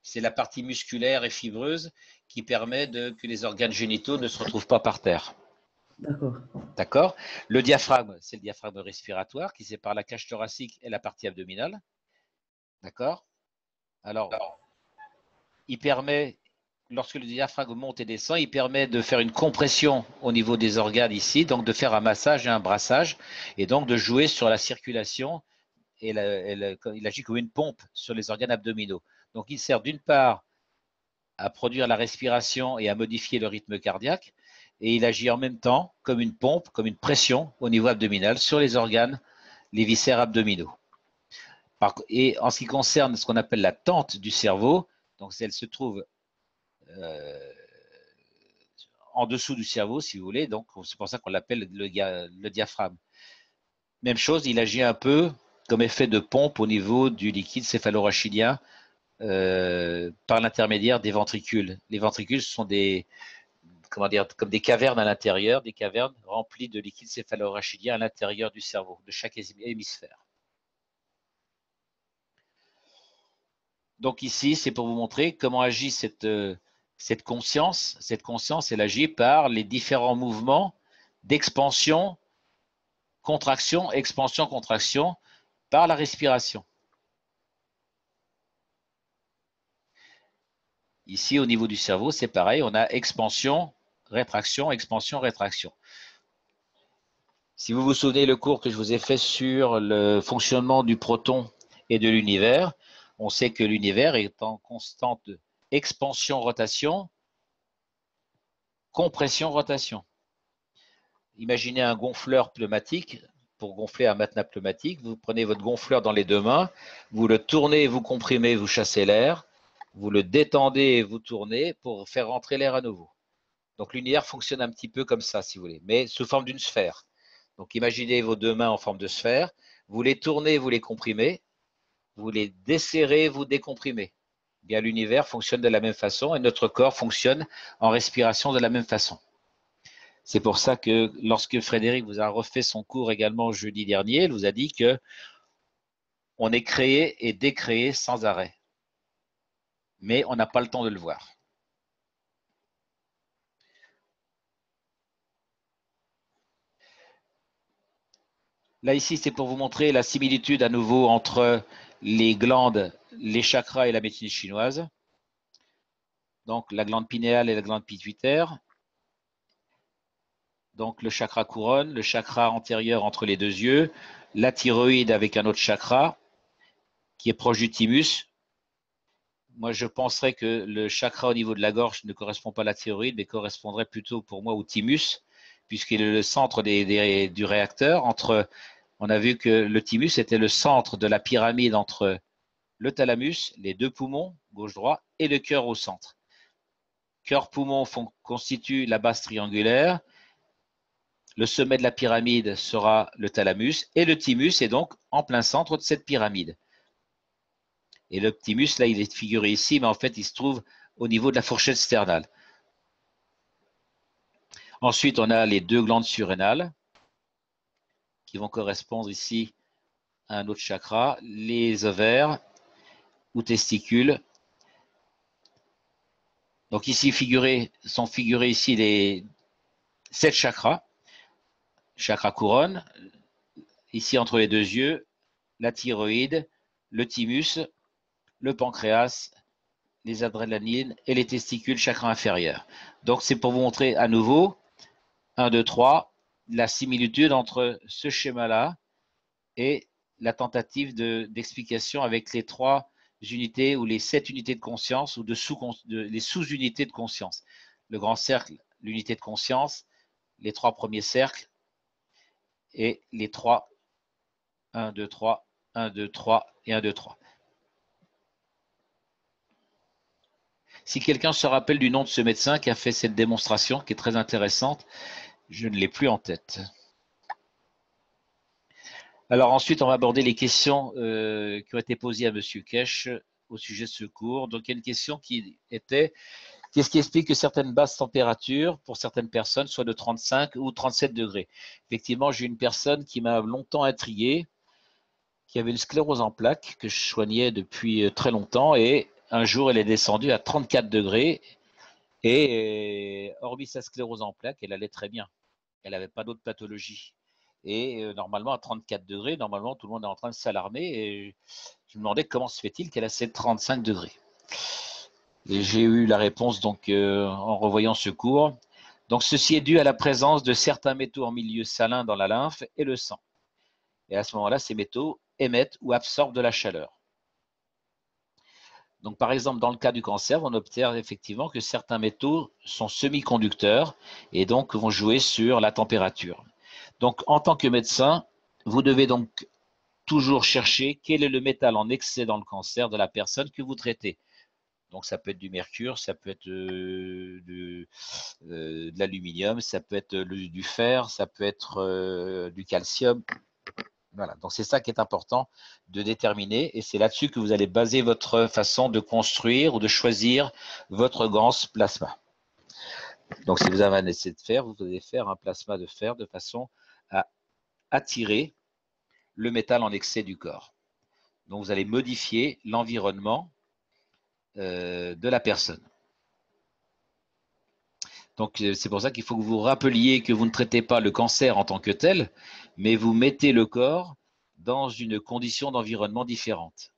C'est la partie musculaire et fibreuse qui permet que les organes génitaux ne se retrouvent pas par terre. D'accord. D'accord. Le diaphragme, c'est le diaphragme respiratoire qui sépare la cage thoracique et la partie abdominale. D'accord. Alors, il permet, lorsque le diaphragme monte et descend, il permet de faire une compression au niveau des organes ici, donc de faire un massage et un brassage, et donc de jouer sur la circulation. Et il agit comme une pompe sur les organes abdominaux. Donc, il sert d'une part à produire la respiration et à modifier le rythme cardiaque, et il agit en même temps comme une pompe, comme une pression au niveau abdominal sur les organes, les viscères abdominaux. Et en ce qui concerne ce qu'on appelle la tente du cerveau, donc elle se trouve en dessous du cerveau, si vous voulez, donc c'est pour ça qu'on l'appelle le diaphragme. Même chose, il agit un peu comme effet de pompe au niveau du liquide céphalorachidien par l'intermédiaire des ventricules. Les ventricules sont des, comment dire, comme des cavernes à l'intérieur, des cavernes remplies de liquide céphalorachidien à l'intérieur du cerveau, de chaque hémisphère. Donc ici, c'est pour vous montrer comment agit cette conscience. Cette conscience, elle agit par les différents mouvements d'expansion, contraction, expansion, contraction, par la respiration. Ici, au niveau du cerveau, c'est pareil, on a expansion, rétraction, expansion, rétraction. Si vous vous souvenez le cours que je vous ai fait sur le fonctionnement du proton et de l'univers, on sait que l'univers est en constante expansion-rotation, compression-rotation. Imaginez un gonfleur pneumatique. Pour gonfler un matelas pneumatique, vous prenez votre gonfleur dans les deux mains, vous le tournez, vous comprimez, vous chassez l'air, vous le détendez et vous tournez pour faire rentrer l'air à nouveau. Donc l'univers fonctionne un petit peu comme ça, si vous voulez, mais sous forme d'une sphère. Donc imaginez vos deux mains en forme de sphère, vous les tournez, vous les comprimez, vous les desserrez, vous décomprimez. Bien, l'univers fonctionne de la même façon et notre corps fonctionne en respiration de la même façon. C'est pour ça que lorsque Frédéric vous a refait son cours également jeudi dernier, il vous a dit que on est créé et décréé sans arrêt. Mais on n'a pas le temps de le voir. Là, ici, c'est pour vous montrer la similitude à nouveau entre les glandes, les chakras et la médecine chinoise. Donc, la glande pinéale et la glande pituitaire. Donc, le chakra couronne, le chakra antérieur entre les deux yeux, la thyroïde avec un autre chakra qui est proche du thymus. Moi, je penserais que le chakra au niveau de la gorge ne correspond pas à la thyroïde, mais correspondrait plutôt pour moi au thymus, puisqu'il est le centre du réacteur. On a vu que le thymus était le centre de la pyramide entre le thalamus, les deux poumons, gauche-droit, et le cœur au centre. Cœur-poumon constitue la base triangulaire. Le sommet de la pyramide sera le thalamus, et le thymus est donc en plein centre de cette pyramide. Et le thymus, là, il est figuré ici, mais en fait, il se trouve au niveau de la fourchette sternale. Ensuite, on a les deux glandes surrénales qui vont correspondre ici à un autre chakra, les ovaires ou testicules. Donc ici, sont figurés ici les 7 chakras. Chakra couronne, ici entre les deux yeux, la thyroïde, le thymus, le pancréas, les adrénalines et les testicules, chakra inférieur. Donc c'est pour vous montrer à nouveau 1, 2, 3, la similitude entre ce schéma-là et la tentative d'explication avec les 3 unités ou les 7 unités de conscience ou les sous-unités de conscience. Le grand cercle, l'unité de conscience, les 3 premiers cercles et les 3, 1, 2, 3, 1, 2, 3 et 1, 2, 3. Si quelqu'un se rappelle du nom de ce médecin qui a fait cette démonstration, qui est très intéressante, je ne l'ai plus en tête. Alors ensuite, on va aborder les questions qui ont été posées à M. Kesch au sujet de ce cours. Donc il y a une question qui était, qu'est-ce qui explique que certaines basses températures pour certaines personnes soient de 35 ou 37 degrés? Effectivement, j'ai une personne qui m'a longtemps intrigué, qui avait une sclérose en plaques que je soignais depuis très longtemps et un jour, elle est descendue à 34 degrés et hormis sa sclérose en plaques, elle allait très bien. Elle n'avait pas d'autres pathologies. Et normalement, à 34 degrés, normalement, tout le monde est en train de s'alarmer. Et je me demandais comment se fait-il qu'elle a ces 35 degrés. Et j'ai eu la réponse donc en revoyant ce cours. Donc, ceci est dû à la présence de certains métaux en milieu salin dans la lymphe et le sang. Et à ce moment-là, ces métaux émettent ou absorbent de la chaleur. Donc, par exemple, dans le cas du cancer, on observe effectivement que certains métaux sont semi-conducteurs et donc vont jouer sur la température. Donc, en tant que médecin, vous devez donc toujours chercher quel est le métal en excès dans le cancer de la personne que vous traitez. Donc, ça peut être du mercure, ça peut être de l'aluminium, ça peut être du fer, ça peut être du calcium. Voilà, donc c'est ça qui est important de déterminer et c'est là-dessus que vous allez baser votre façon de construire ou de choisir votre ganse plasma. Donc si vous avez un essai de fer, vous allez faire un plasma de fer de façon à attirer le métal en excès du corps. Donc vous allez modifier l'environnement de la personne. Donc c'est pour ça qu'il faut que vous rappeliez que vous ne traitez pas le cancer en tant que tel, mais vous mettez le corps dans une condition d'environnement différente.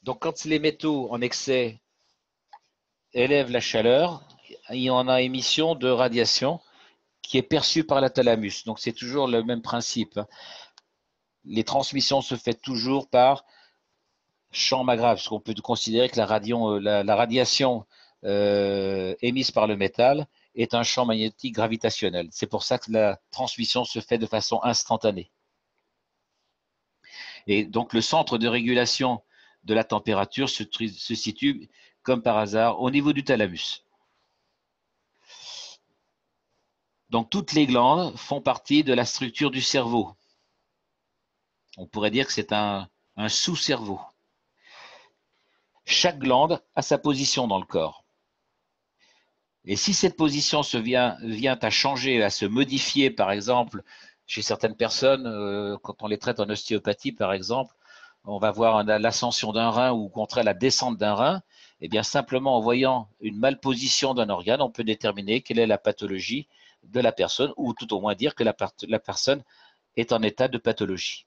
Donc quand les métaux en excès élèvent la chaleur, il y en a émission de radiation qui est perçue par la thalamus. Donc c'est toujours le même principe. Les transmissions se font toujours par champ magnétique, parce qu'on peut considérer que la radiation émise par le métal est un champ magnétique gravitationnel. C'est pour ça que la transmission se fait de façon instantanée. Et donc le centre de régulation de la température se situe, comme par hasard, au niveau du thalamus. Donc toutes les glandes font partie de la structure du cerveau. On pourrait dire que c'est un sous-cerveau. Chaque glande a sa position dans le corps. Et si cette position vient à changer, à se modifier, par exemple, chez certaines personnes, quand on les traite en ostéopathie, par exemple, on va voir l'ascension d'un rein ou au contraire la descente d'un rein, et bien simplement en voyant une malposition d'un organe, on peut déterminer quelle est la pathologie de la personne, ou tout au moins dire que la personne est en état de pathologie.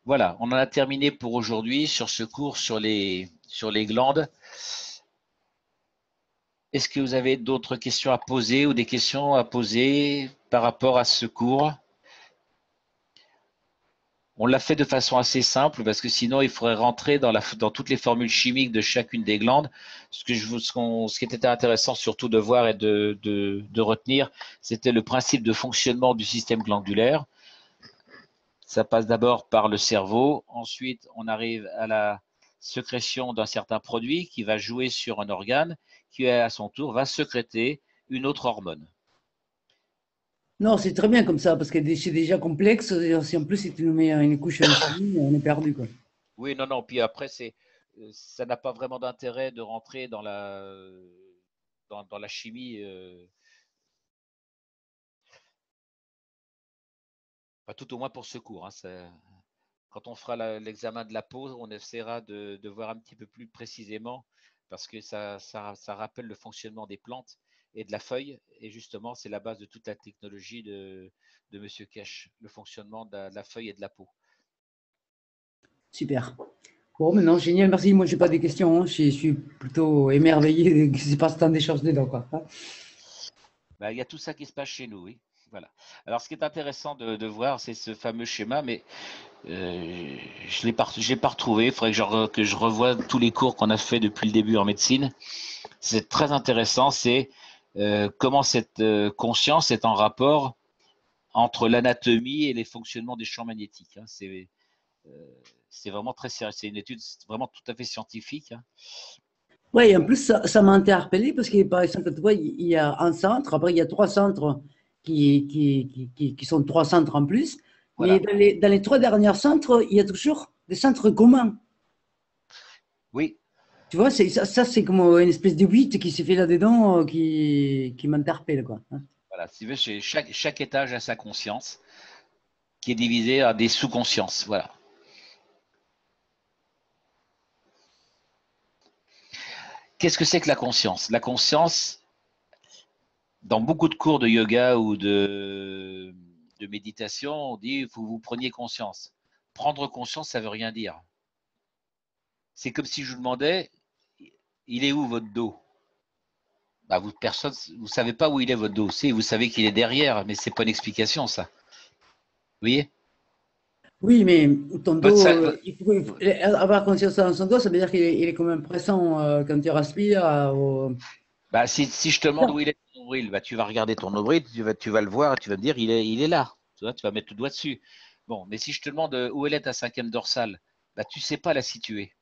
Voilà, on en a terminé pour aujourd'hui sur ce cours sur les glandes. Est-ce que vous avez d'autres questions à poser ou des questions à poser par rapport à ce cours? On l'a fait de façon assez simple parce que sinon il faudrait rentrer dans toutes les formules chimiques de chacune des glandes. Ce qui était intéressant surtout de voir et de retenir, c'était le principe de fonctionnement du système glandulaire. Ça passe d'abord par le cerveau, ensuite on arrive à la sécrétion d'un certain produit qui va jouer sur un organe qui à son tour va sécréter une autre hormone. Non, c'est très bien comme ça, parce que c'est déjà complexe. Si en plus, si tu nous mets une couche de chimie, on est perdu, quoi. Oui, non, puis après, ça n'a pas vraiment d'intérêt de rentrer dans la chimie, pas tout au moins pour ce cours. Hein, quand on fera l'examen de la peau, on essaiera de voir un petit peu plus précisément parce que ça rappelle le fonctionnement des plantes et de la feuille. Et justement, c'est la base de toute la technologie de Monsieur Kesch, le fonctionnement de la feuille et de la peau. Super. Bon, maintenant, génial, merci. Moi, j'ai pas des questions. Hein. Je suis plutôt émerveillé qu'il se passe tant des choses dedans, quoi. Ben, il y a tout ça qui se passe chez nous, oui. Voilà. Alors, ce qui est intéressant de voir, c'est ce fameux schéma, mais je l'ai pas retrouvé. Il faudrait que je revoie tous les cours qu'on a fait depuis le début en médecine. C'est très intéressant. C'est comment cette conscience est en rapport entre l'anatomie et les fonctionnements des champs magnétiques. Hein. C'est vraiment très sérieux. C'est une étude vraiment tout à fait scientifique. Hein. Oui, en plus, ça m'a interpellé parce que, par exemple, tu vois, il y a un centre, après, il y a trois centres qui sont trois centres en plus, mais Voilà. dans les trois derniers centres, il y a toujours des centres communs. Oui. Tu vois, ça c'est comme une espèce de 8 qui s'est fait là-dedans qui m'interpelle, quoi. Hein. Voilà. Si vous voulez, chaque étage a sa conscience qui est divisée à des sous-consciences. Voilà. Qu'est-ce que c'est que la conscience? La conscience, dans beaucoup de cours de yoga ou de méditation, on dit il faut que vous preniez conscience. Prendre conscience, ça ne veut rien dire. C'est comme si je vous demandais, il est où votre dos? Bah, personne, vous savez pas où il est votre dos. Si, vous savez qu'il est derrière, mais c'est pas une explication, ça. Vous voyez? Oui, mais ton Votre, dos, sa- il faut avoir conscience dans son dos, ça veut dire qu'il est quand même présent quand tu respires. Bah, si je te demande où il est ton nombril, bah, tu vas regarder ton nombril, tu vas le voir et tu vas me dire il est là. Tu vois, tu vas mettre le doigt dessus. Bon, mais si je te demande où elle est ta cinquième dorsale, bah, tu ne sais pas la situer.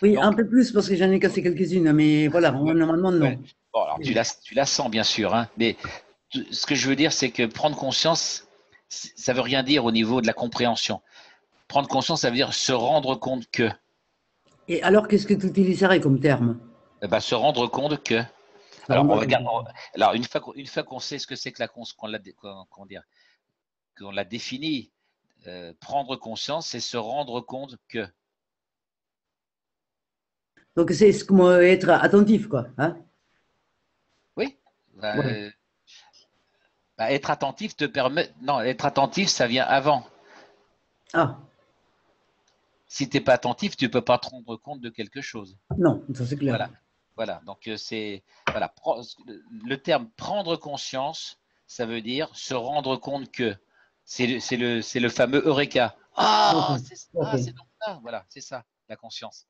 Oui, un Donc, peu plus parce que j'en ai cassé quelques-unes, mais voilà, ouais, normalement, ouais. non. Bon, alors tu la sens bien sûr, hein, mais ce que je veux dire, c'est que prendre conscience, ça ne veut rien dire au niveau de la compréhension. Prendre conscience, ça veut dire se rendre compte que. Et alors, qu'est-ce que tu utiliserais comme terme? Bah, se rendre compte que. Se Alors, on rendre va compte. alors une fois qu'on sait ce que c'est que qu'on l'a défini, prendre conscience, c'est se rendre compte que. Donc, c'est comme être attentif, quoi. Hein? Oui. Bah, Ouais. bah, être attentif te permet. Non, être attentif, ça vient avant. Ah, Si tu n'es pas attentif, tu ne peux pas te rendre compte de quelque chose. non, ça c'est clair. Voilà. Voilà. Donc, c'est. Voilà. Le terme prendre conscience, ça veut dire se rendre compte que. C'est le fameux Eureka. Ah, Ok, ok. c'est donc ça. Voilà, c'est ça, la conscience.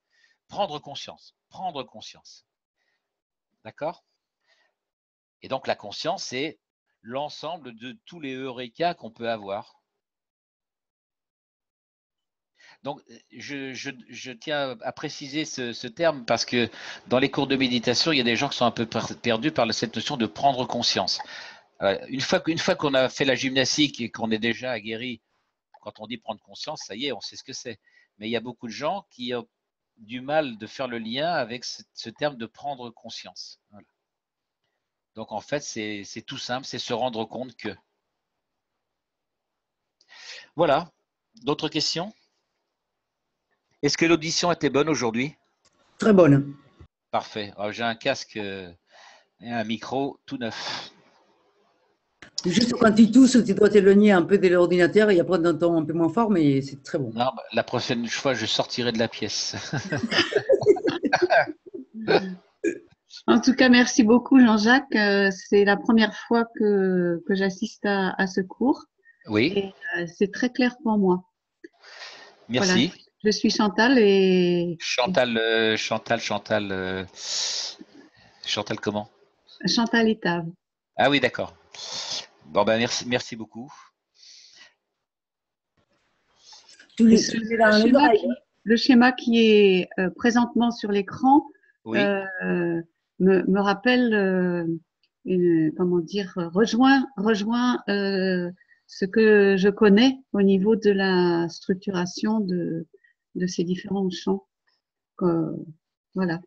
Prendre conscience. Prendre conscience. D'accord? Et donc, la conscience, c'est l'ensemble de tous les Eureka qu'on peut avoir. Donc, je tiens à préciser ce terme parce que dans les cours de méditation, il y a des gens qui sont un peu perdus par cette notion de prendre conscience. Une fois qu'on a fait la gymnastique et qu'on est déjà aguerri, quand on dit prendre conscience, ça y est, on sait ce que c'est. Mais il y a beaucoup de gens qui ont du mal de faire le lien avec ce terme de prendre conscience. Voilà. Donc, en fait, c'est tout simple, c'est se rendre compte que. Voilà. D'autres questions? Est-ce que l'audition était bonne aujourd'hui? Très bonne. Parfait. J'ai un casque et un micro tout neuf. Juste quand tu tousses, tu dois t'éloigner un peu de l'ordinateur et après d'un ton un peu moins fort, mais c'est très bon. Non, bah, la prochaine fois, je sortirai de la pièce. En tout cas, merci beaucoup, Jean-Jacques. C'est la première fois que j'assiste à ce cours Oui, et c'est très clair pour moi. Voilà, merci. je suis Chantal et Chantal comment? Chantal Etave. Ah oui, d'accord. Bon, ben merci beaucoup. Tu Et les, tu les mets dans les oreilles. le schéma qui est présentement sur l'écran Oui, euh, me rappelle, comment dire, rejoint ce que je connais au niveau de la structuration de ces différents champs. Euh, voilà.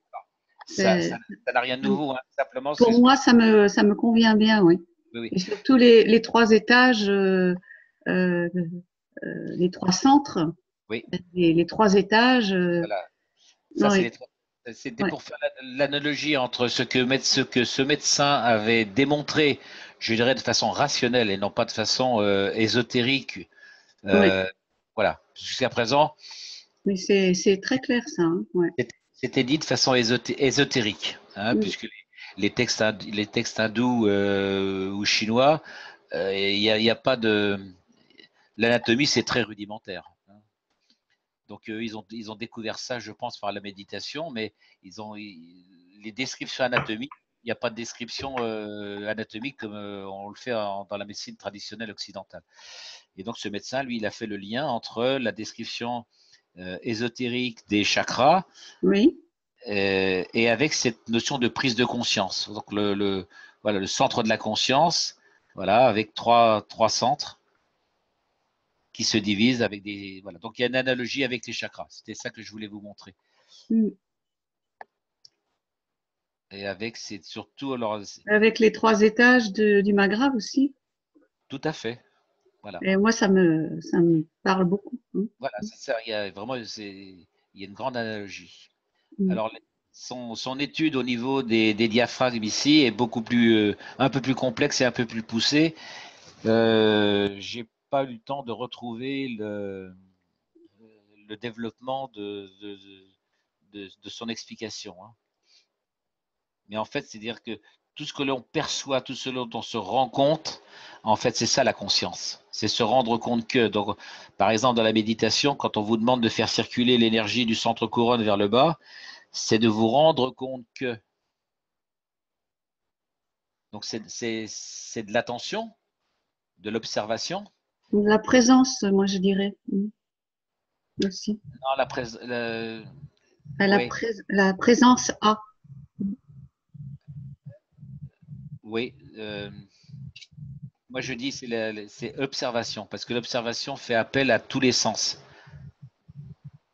ça, C'est- ça, ça n'a rien de nouveau, hein. Simplement, Pour moi, ça me convient bien, oui. oui, oui, Et surtout les trois étages, euh, les trois centres, oui, les trois étages. voilà. Ça, Non, c'était ouais, pour faire l'analogie entre ce que ce médecin avait démontré, je dirais de façon rationnelle et non pas de façon ésotérique. ouais. Euh, voilà. Jusqu'à présent, Mais c'est très clair ça. Hein, ouais. c'était dit de façon ésotérique, hein, Mm. puisque les textes hindous ou chinois, il y a pas de. L'anatomie, c'est très rudimentaire, hein. Donc, ils ont découvert ça, je pense, par la méditation, mais les descriptions anatomiques, il n'y a pas de description anatomique comme on le fait dans la médecine traditionnelle occidentale. Et donc, ce médecin, lui, il a fait le lien entre la description ésotérique des chakras Oui, et avec cette notion de prise de conscience. Donc, voilà, le centre de la conscience, voilà, avec trois centres qui se divisent avec des. Voilà. Donc, il y a une analogie avec les chakras. C'était ça que je voulais vous montrer. mm. Et avec, c'est surtout. Alors, Avec les trois étages du Maghreb aussi. tout à fait. Voilà. Et moi, ça me parle beaucoup. Hein. Voilà, c'est ça. Il y a vraiment il y a une grande analogie. Mm. Alors, son étude au niveau des diaphragmes ici est beaucoup plus, un peu plus complexe et un peu plus poussée. J'ai pas eu le temps de retrouver le développement de son explication, hein. Mais en fait, c'est-à-dire que tout ce que l'on perçoit, tout ce dont on se rend compte, en fait, c'est ça la conscience. C'est se rendre compte que, donc, par exemple, dans la méditation, quand on vous demande de faire circuler l'énergie du centre couronne vers le bas, c'est de vous rendre compte que. Donc, c'est de l'attention, de l'observation, La présence, moi je dirais aussi. Non, oui, La présence A. oui. Moi, je dis c'est observation, parce que l'observation fait appel à tous les sens.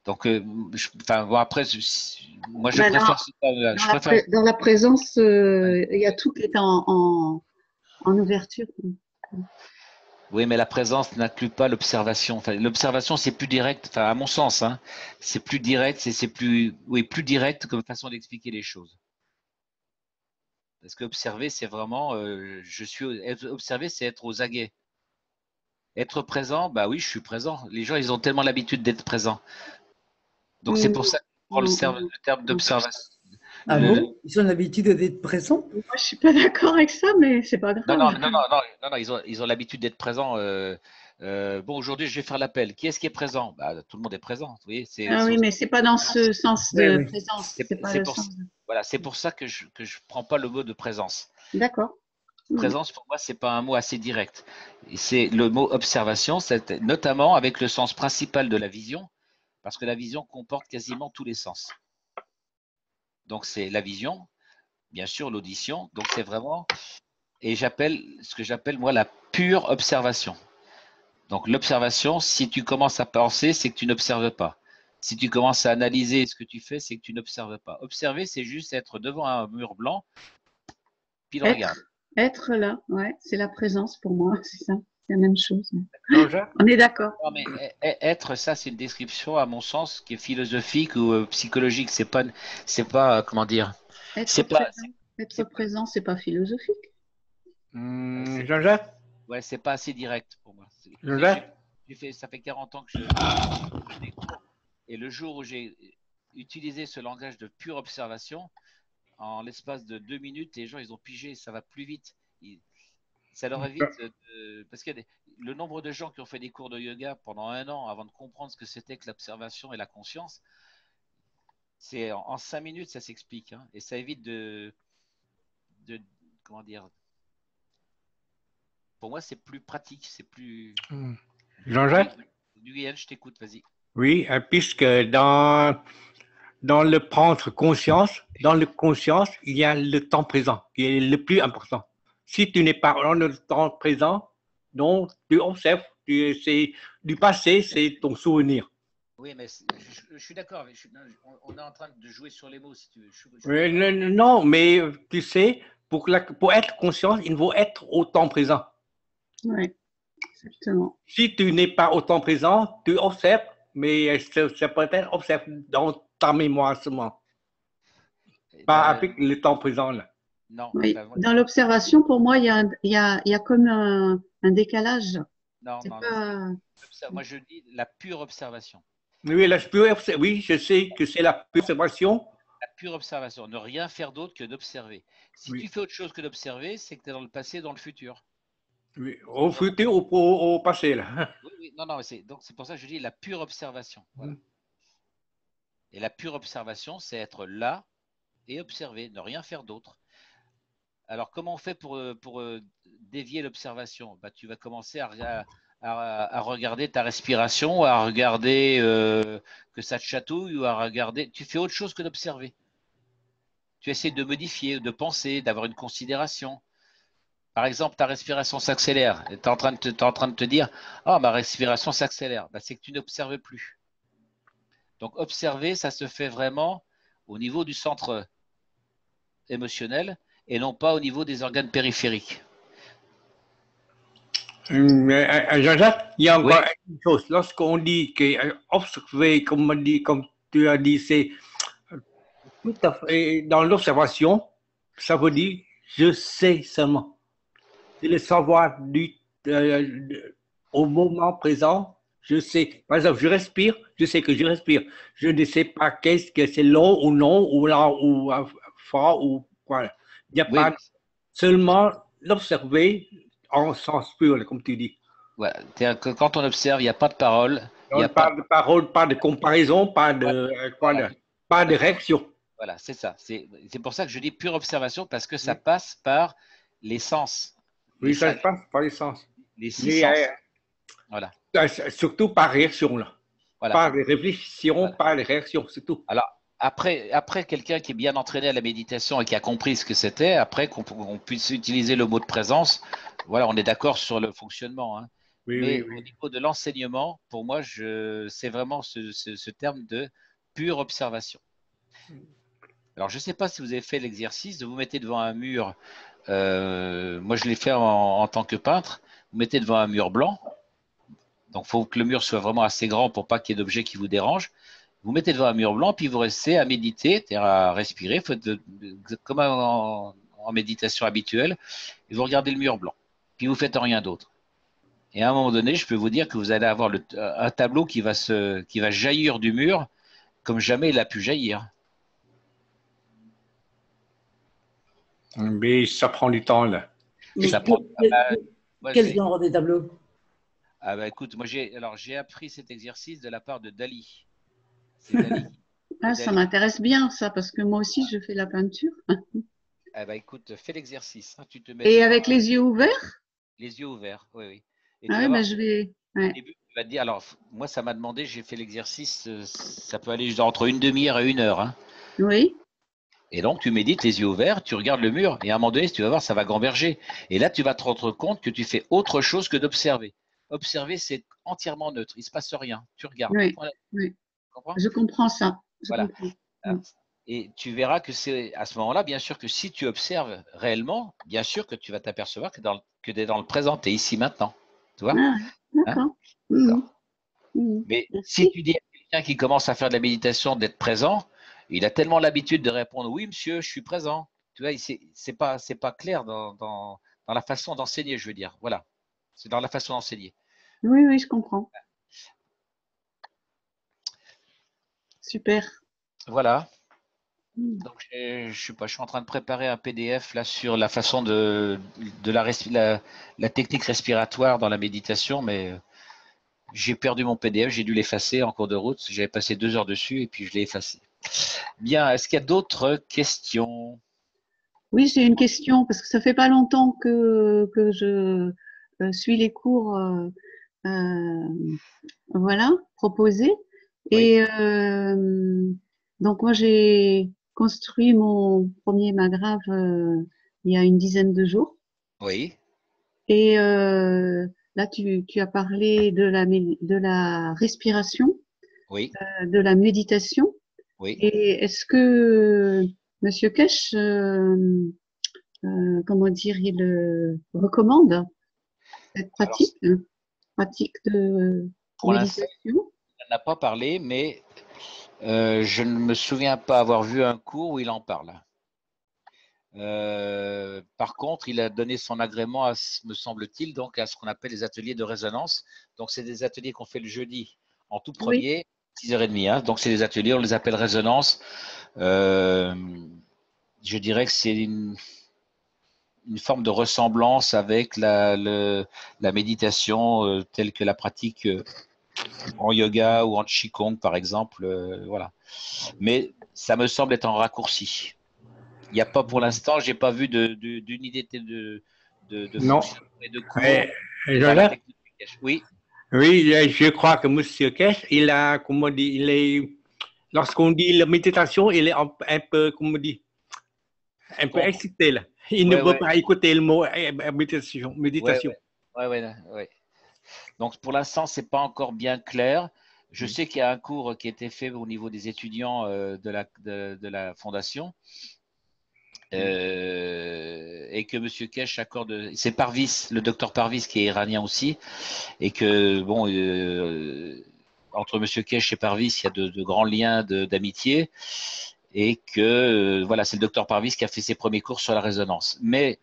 Donc, enfin, bon, après, moi, je Ben, préfère, je préfère. dans la présence, il y a tout qui est en ouverture. Oui, mais la présence n'inclut pas l'observation. Enfin, l'observation, c'est plus direct. Enfin, à mon sens, hein, c'est plus direct, c'est plus, oui, plus direct comme façon d'expliquer les choses. Parce que observer, c'est vraiment, être observé, c'est être aux aguets. Être présent, bah oui, je suis présent. Les gens, ils ont tellement l'habitude d'être présents. Donc c'est pour ça qu'on prend le terme d'observation. Ah bon? Ils ont l'habitude d'être présents? Moi, je suis pas d'accord avec ça, mais c'est pas grave. Non, ils ont l'habitude d'être présents. Bon, aujourd'hui, je vais faire l'appel. Qui est-ce qui est présent? Bah, tout le monde est présent. Vous voyez, Ah oui, mais c'est pas dans ce sens de présence. C'est pas le sens. Voilà, c'est pour ça que je prends pas le mot de présence. D'accord. Présence, pour moi, c'est pas un mot assez direct. C'est le mot observation, c'est notamment avec le sens principal de la vision, parce que la vision comporte quasiment tous les sens. Donc c'est la vision, bien sûr l'audition, donc c'est vraiment, et j'appelle ce que j'appelle moi la pure observation. Donc l'observation, si tu commences à penser, c'est que tu n'observes pas. Si tu commences à analyser ce que tu fais, c'est que tu n'observes pas. Observer, c'est juste être devant un mur blanc, puis le regarder. Être là, ouais, c'est la présence pour moi, c'est ça, c'est la même chose. On est d'accord. Non, mais être, ça, c'est une description, à mon sens, qui est philosophique ou psychologique. C'est pas, comment dire. Être présent, c'est pas philosophique. Jean-Jacques? Ouais, c'est pas assez direct pour moi. Jean-Jacques? Ça fait 40 ans que je découvre. Et le jour où j'ai utilisé ce langage de pure observation, en l'espace de 2 minutes, les gens, ils ont pigé, ça va plus vite. Ça leur évite, parce que le nombre de gens qui ont fait des cours de yoga pendant 1 an avant de comprendre ce que c'était que l'observation et la conscience, c'est en 5 minutes, ça s'explique. Hein, et ça évite comment dire, pour moi, c'est plus pratique, c'est plus. Jean-Jacques? Guyane, je t'écoute, vas-y. Oui, puisque dans le prendre conscience, dans le conscience, il y a le temps présent qui est le plus important. Si tu n'es pas dans le temps présent, donc tu observes, du passé, c'est ton souvenir. Oui, mais je suis d'accord. On est en train de jouer sur les mots, si tu veux. Non, mais tu sais, pour être conscient, il faut être au temps présent. Oui, exactement. Si tu n'es pas au temps présent, tu observes, mais c'est peut-être observe dans ta mémoire seulement. Pas avec le temps présent, là. Non. Oui. Dans l'observation, pour moi, il y a comme un décalage. Non. Moi, je dis la pure observation. Oui, oui, je sais que c'est la pure observation. La pure observation. Ne rien faire d'autre que d'observer. Si tu fais autre chose que d'observer, c'est que tu es dans le passé, dans le futur. Oui, au futur ou au passé, là. Oui. Non, donc c'est pour ça que je dis la pure observation. Voilà. Et la pure observation, c'est être là et observer, ne rien faire d'autre. Alors, comment on fait pour dévier l'observation? Bah, tu vas commencer à regarder ta respiration, à regarder que ça te chatouille ou à regarder. Tu fais autre chose que d'observer. Tu essaies de modifier, de penser, d'avoir une considération. Par exemple, ta respiration s'accélère. Tu es en train de te dire, ah, ma respiration s'accélère. Bah, c'est que tu n'observes plus. Donc, observer, ça se fait vraiment au niveau du centre émotionnel et non pas au niveau des organes périphériques. Jean-Jacques, il y a encore une chose. Lorsqu'on dit qu'observer, comme tu as dit, c'est tout à fait dans l'observation, ça veut dire je sais seulement. C'est le savoir au moment présent. Je sais. Par exemple, je respire, je sais que je respire. Je ne sais pas qu'est-ce que c'est long ou non, ou là, ou fort, ou quoi. Il n'y a pas seulement l'observer en sens pur, comme tu dis. Ouais. Quand on observe, il n'y a pas de parole. Il n'y a pas de parole, pas de comparaison, pas de réaction. Voilà, c'est ça. C'est pour ça que je dis pure observation, parce que ça passe par les sens. Oui, ça passe par les sens. Les 6 sens. Voilà. Surtout par réaction, là. Voilà. Par les réflexions, Voilà. par les réactions, c'est tout. Alors, après quelqu'un qui est bien entraîné à la méditation et qui a compris ce que c'était, après qu'on puisse utiliser le mot de présence, voilà, on est d'accord sur le fonctionnement. Hein. Oui, Mais oui, au oui. niveau de l'enseignement, pour moi, c'est vraiment ce terme de pure observation. Alors, je ne sais pas si vous avez fait l'exercice de vous mettre devant un mur. Moi, je l'ai fait en tant que peintre. Vous mettez devant un mur blanc. Donc, il faut que le mur soit vraiment assez grand pour pas qu'il y ait d'objets qui vous dérangent. Vous mettez devant un mur blanc, puis vous restez à méditer, c'est-à-dire à respirer, comme en méditation habituelle, et vous regardez le mur blanc. Puis vous faites rien d'autre. Et à un moment donné, je peux vous dire que vous allez avoir un tableau qui va jaillir du mur comme jamais il a pu jaillir. Mais ça prend du temps, là. Mais Ça prend. quel genre de tableau? Ah bah écoute, moi j'ai appris cet exercice de la part de Dali. C'est Dali. Ah, ça m'intéresse bien, ça, parce que moi aussi, je fais la peinture. Ah bah écoute, fais l'exercice. Hein, tu te mets Et devant avec les yeux ouverts? les yeux ouverts, oui, oui. Et Ah tu vas ouais, voir, ben je vais. au Ouais. début, tu vas te dire, alors moi ça m'a demandé, j'ai fait l'exercice, ça peut aller entre une demi-heure et 1 heure. Hein. Oui, Et donc tu médites les yeux ouverts, tu regardes le mur, et à un moment donné, tu vas voir, ça va gamberger. Et là, tu vas te rendre compte que tu fais autre chose que d'observer. Observer, c'est entièrement neutre, il ne se passe rien. Tu regardes. oui, Voilà. oui. Tu comprends? Je comprends ça. Je Voilà. comprends. Hein. Et tu verras que c'est à ce moment-là, bien sûr, que si tu observes réellement, bien sûr que tu vas t'apercevoir que tu es dans le présent, tu es ici maintenant. Tu vois? Ah, Hein? d'accord. D'accord. Mais si Merci. tu dis à quelqu'un qui commence à faire de la méditation d'être présent, il a tellement l'habitude de répondre oui, monsieur, je suis présent. Tu vois, c'est pas clair dans la façon d'enseigner, je veux dire. Voilà. C'est dans la façon d'enseigner. Oui, oui, je comprends. Super. Voilà. Mm. Donc, je sais pas, je suis en train de préparer un PDF là sur la façon de la technique respiratoire dans la méditation, mais j'ai perdu mon PDF, j'ai dû l'effacer en cours de route. J'avais passé 2 heures dessus et puis je l'ai effacé. Bien, est-ce qu'il y a d'autres questions? Oui, j'ai une question parce que ça fait pas longtemps que je suis les cours euh, voilà proposés Oui, et donc moi j'ai construit mon premier magrave il y a une dizaine de jours oui, et là tu as parlé de la respiration, oui, de la méditation oui. et est-ce que Monsieur Kesh comment dire, il recommande cette Alors, pratique de pour l'instant, méditation. on n'a pas parlé, mais je ne me souviens pas avoir vu un cours où il en parle. Par contre, il a donné son agrément, me semble-t-il, donc à ce qu'on appelle les ateliers de résonance. Donc, c'est des ateliers qu'on fait le jeudi en tout Oui, premier, 6h30. Hein. Donc, c'est des ateliers, on les appelle résonance. Euh, je dirais que c'est une forme de ressemblance avec la méditation telle que la pratique en yoga ou en qigong, par exemple. Voilà. Mais ça me semble être en raccourci. Il n'y a pas pour l'instant, j'ai pas vu d'unité de Non. fonctionnement et de cours dans la Jean-Jacques, technique. Oui, oui, je crois que Monsieur Kesh, il a, comment dire, il est, lorsqu'on dit la méditation, il est un peu, comment dire, un peu contre. excité là. Il ne Ouais, veut ouais, pas écouter le mot méditation. ouais, Méditation. ouais, ouais, ouais, ouais. Donc pour l'instant, c'est pas encore bien clair. Je sais qu'il y a un cours qui a été fait au niveau des étudiants de la fondation et que Monsieur Kesh accorde. C'est Parvis, le docteur Parvis qui est iranien aussi, et que bon, entre Monsieur Kesh et Parvis, il y a de grands liens d'amitié, et que voilà, c'est le docteur Parvis qui a fait ses premiers cours sur la résonance. Mais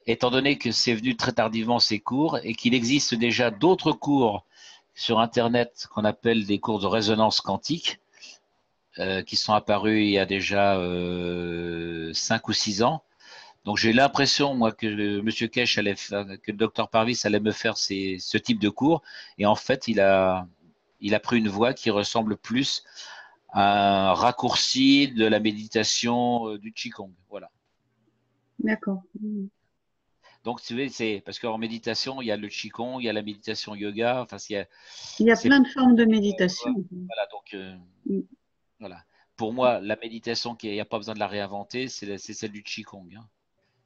étant donné que c'est venu très tardivement ces cours et qu'il existe déjà d'autres cours sur Internet qu'on appelle des cours de résonance quantique, qui sont apparus il y a déjà 5 ou 6 ans. Donc j'ai l'impression, moi, que Monsieur Kesh que le docteur Parvis allait me faire ce type de cours. Et en fait, il a pris une voie qui ressemble plus à un raccourci de la méditation du Qigong. Voilà. d'accord. Donc, tu sais, c'est parce qu'en méditation, il y a le Qigong, il y a la méditation yoga. Enfin, Il y a c'est plein de formes de méditation. voilà. Donc, Mm. voilà. Pour moi, la méditation il n'y a pas besoin de la réinventer, c'est celle du Qigong, hein.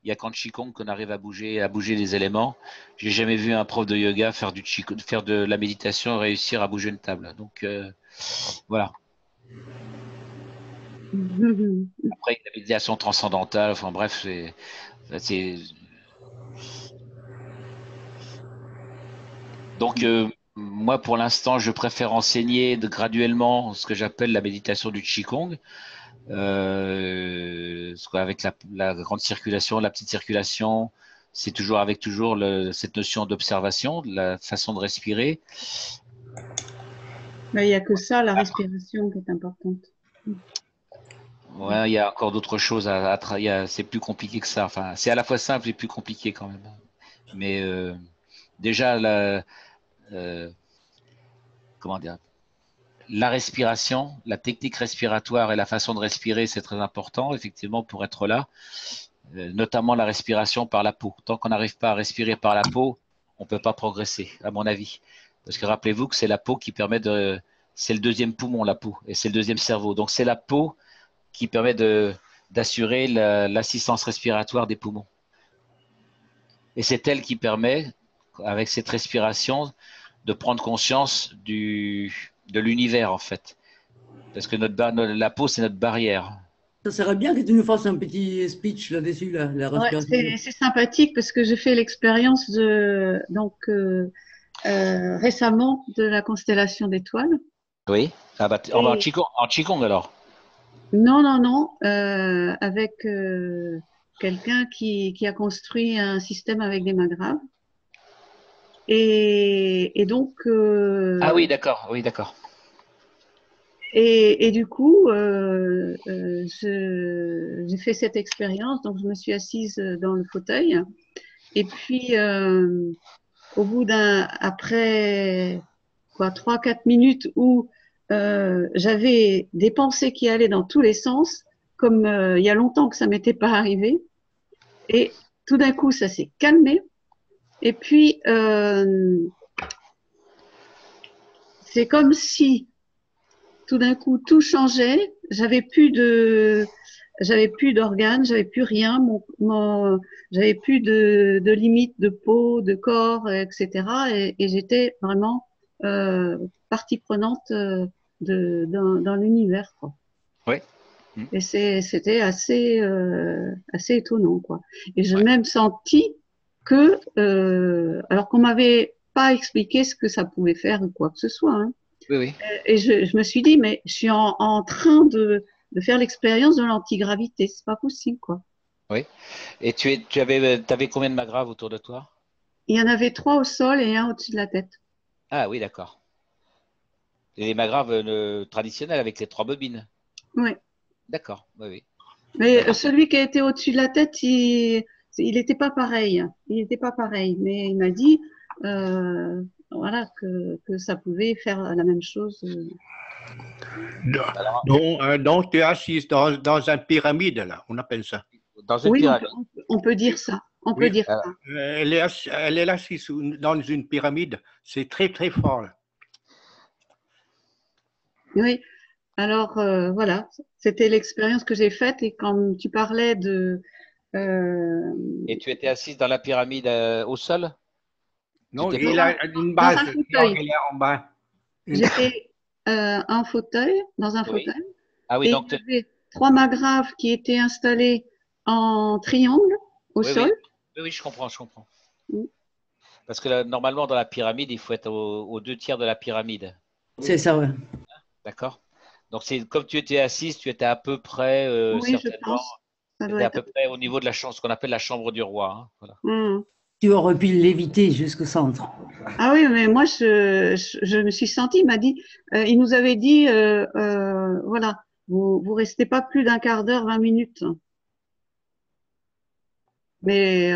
Il n'y a qu'en Qigong qu'on arrive à bouger les éléments. J'ai jamais vu un prof de yoga faire faire de la méditation et réussir à bouger une table. Donc, voilà. Après, la méditation transcendantale, enfin bref, c'est donc moi pour l'instant je préfère enseigner graduellement ce que j'appelle la méditation du Qigong, avec la grande circulation, la petite circulation, c'est toujours avec cette notion d'observation, de la façon de respirer. Mais il n'y a que ça, la respiration qui est importante. Ouais, il y a encore d'autres choses à travailler. C'est plus compliqué que ça. Enfin, c'est à la fois simple et plus compliqué quand même. Mais déjà, comment dire, la respiration, la technique respiratoire et la façon de respirer, c'est très important, effectivement, pour être là. Notamment la respiration par la peau. Tant qu'on n'arrive pas à respirer par la peau, on ne peut pas progresser, à mon avis. Parce que rappelez-vous que c'est la peau qui permet de. C'est le deuxième poumon, la peau, et c'est le deuxième cerveau. Donc c'est la peau qui permet d'assurer l'assistance respiratoire des poumons. Et c'est elle qui permet, avec cette respiration, de prendre conscience de l'univers, en fait. Parce que la peau, c'est notre barrière. Ça serait bien que tu nous fasses un petit speech là-dessus, la Ouais, respiration. c'est sympathique parce que j'ai fait l'expérience récemment de la constellation d'étoiles. Oui. Ah bah, Et en Qigong alors. non, avec quelqu'un qui a construit un système avec des mains graves. Et donc, Ah oui, d'accord. Oui, d'accord. et du coup, j'ai fait cette expérience. Donc, je me suis assise dans le fauteuil. Et puis, après quoi, 3, 4 minutes où j'avais des pensées qui allaient dans tous les sens, comme il y a longtemps que ça m'était pas arrivé. Et tout d'un coup, ça s'est calmé. Et puis, c'est comme si tout d'un coup tout changeait. J'avais plus d'organes, j'avais plus rien. J'avais plus de limites de peau, de corps, etc. Et j'étais vraiment euh, partie prenante dans l'univers, quoi. Oui. Mm. Et c'était assez étonnant, quoi. Et j'ai Ouais. même senti que, alors qu'on m'avait pas expliqué ce que ça pouvait faire ou quoi que ce soit, hein. Oui, oui. Et je me suis dit, mais je suis en train de faire l'expérience de l'antigravité, c'est pas possible, quoi. Oui. Et t'avais combien de magraves autour de toi? Il y en avait 3 au sol et un au-dessus de la tête. Ah oui, d'accord. Et les magraves traditionnels avec les 3 bobines. Oui. D'accord. Oui, oui. Mais D'accord. celui qui a été au-dessus de la tête, il était pas pareil. Il était pas pareil. Mais il m'a dit, voilà, que ça pouvait faire la même chose. Donc, tu es assise dans une pyramide, là, on appelle ça. Dans une Oui, pyramide. on peut dire ça. On peut Oui, dire ça. elle est assise dans une pyramide. C'est très, très fort, là. Oui. Alors, voilà. C'était l'expérience que j'ai faite. Et quand tu parlais euh, Et tu étais assise dans la pyramide au sol? Non, Pas... il a une dans base un fauteuil, triangulaire en bas. j'étais dans un Oui. fauteuil. Ah oui, Et donc il y avait 3 magraves qui étaient installés en triangle au oui, sol. oui. Oui, oui, je comprends, je comprends. Parce que normalement, dans la pyramide, il faut être aux 2 tiers de la pyramide. C'est ça, ouais. D'accord? Donc, c'est comme tu étais assise, tu étais à peu près, Oui, je certainement, pense. Ça tu doit étais à être. peu près au niveau de la chambre, ce qu'on appelle la chambre du roi, hein. Voilà. Tu aurais pu l'éviter jusqu'au centre. Ah oui, mais moi, je me suis sentie, il m'a dit, il nous avait dit, voilà, vous restez pas plus d'un quart d'heure, 20 minutes. Mais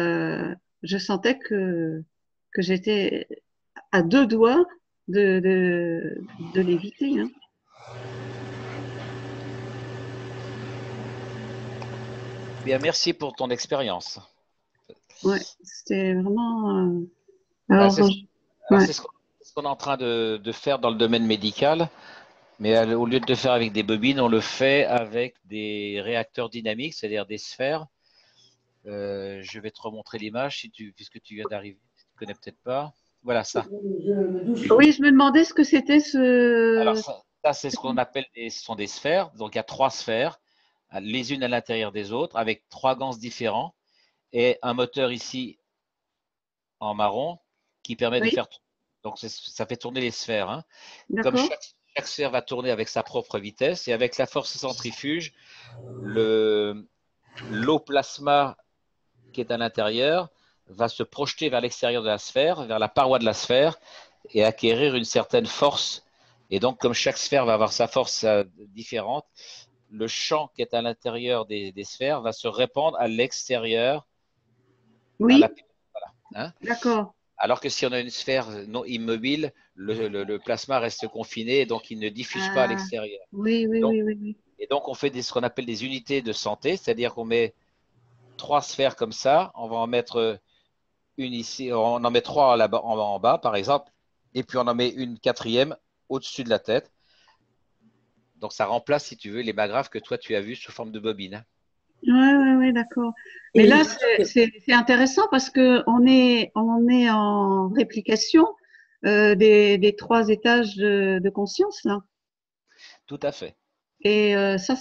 je sentais que j'étais à 2 doigts de l'éviter, hein. Bien, merci pour ton expérience. Ouais, c'était vraiment. Bah, Alors, ouais. c'est ce qu'on est en train de faire dans le domaine médical, mais au lieu de le faire avec des bobines, on le fait avec des réacteurs dynamiques, c'est-à-dire des sphères. Je vais te remontrer l'image puisque tu viens d'arriver. Tu ne connais peut-être pas. Voilà ça. Je me douche. Oui, je me demandais ce que c'était Alors ce. ça, c'est ce qu'on appelle ce sont des sphères. Donc il y a trois sphères, les unes à l'intérieur des autres, avec trois ganses différents et un moteur ici en marron qui permet de Oui, faire. Donc ça fait tourner les sphères, hein. Comme d'accord. chaque sphère va tourner avec sa propre vitesse et avec la force centrifuge, l'eau plasma qui est à l'intérieur va se projeter vers l'extérieur de la sphère, vers la paroi de la sphère et acquérir une certaine force. Et donc, comme chaque sphère va avoir sa force différente, le champ qui est à l'intérieur des sphères va se répandre à l'extérieur vers la. Oui, Voilà, hein. d'accord. Alors que si on a une sphère non immobile, le plasma reste confiné et donc il ne diffuse pas à Ah, l'extérieur. oui, Et oui, donc, oui, oui, oui. et donc on fait ce qu'on appelle des unités de santé, c'est-à-dire qu'on met trois sphères comme ça, on va en mettre une ici, on en met trois là-bas, en bas par exemple, et puis on en met une quatrième au-dessus de la tête. Donc ça remplace, si tu veux, les magrafes que toi tu as vues sous forme de bobine. Ouais, ouais, ouais, d'accord. Mais Et là, c'est intéressant parce que on est en réplication des trois étages de conscience là. Tout à fait. Et ça,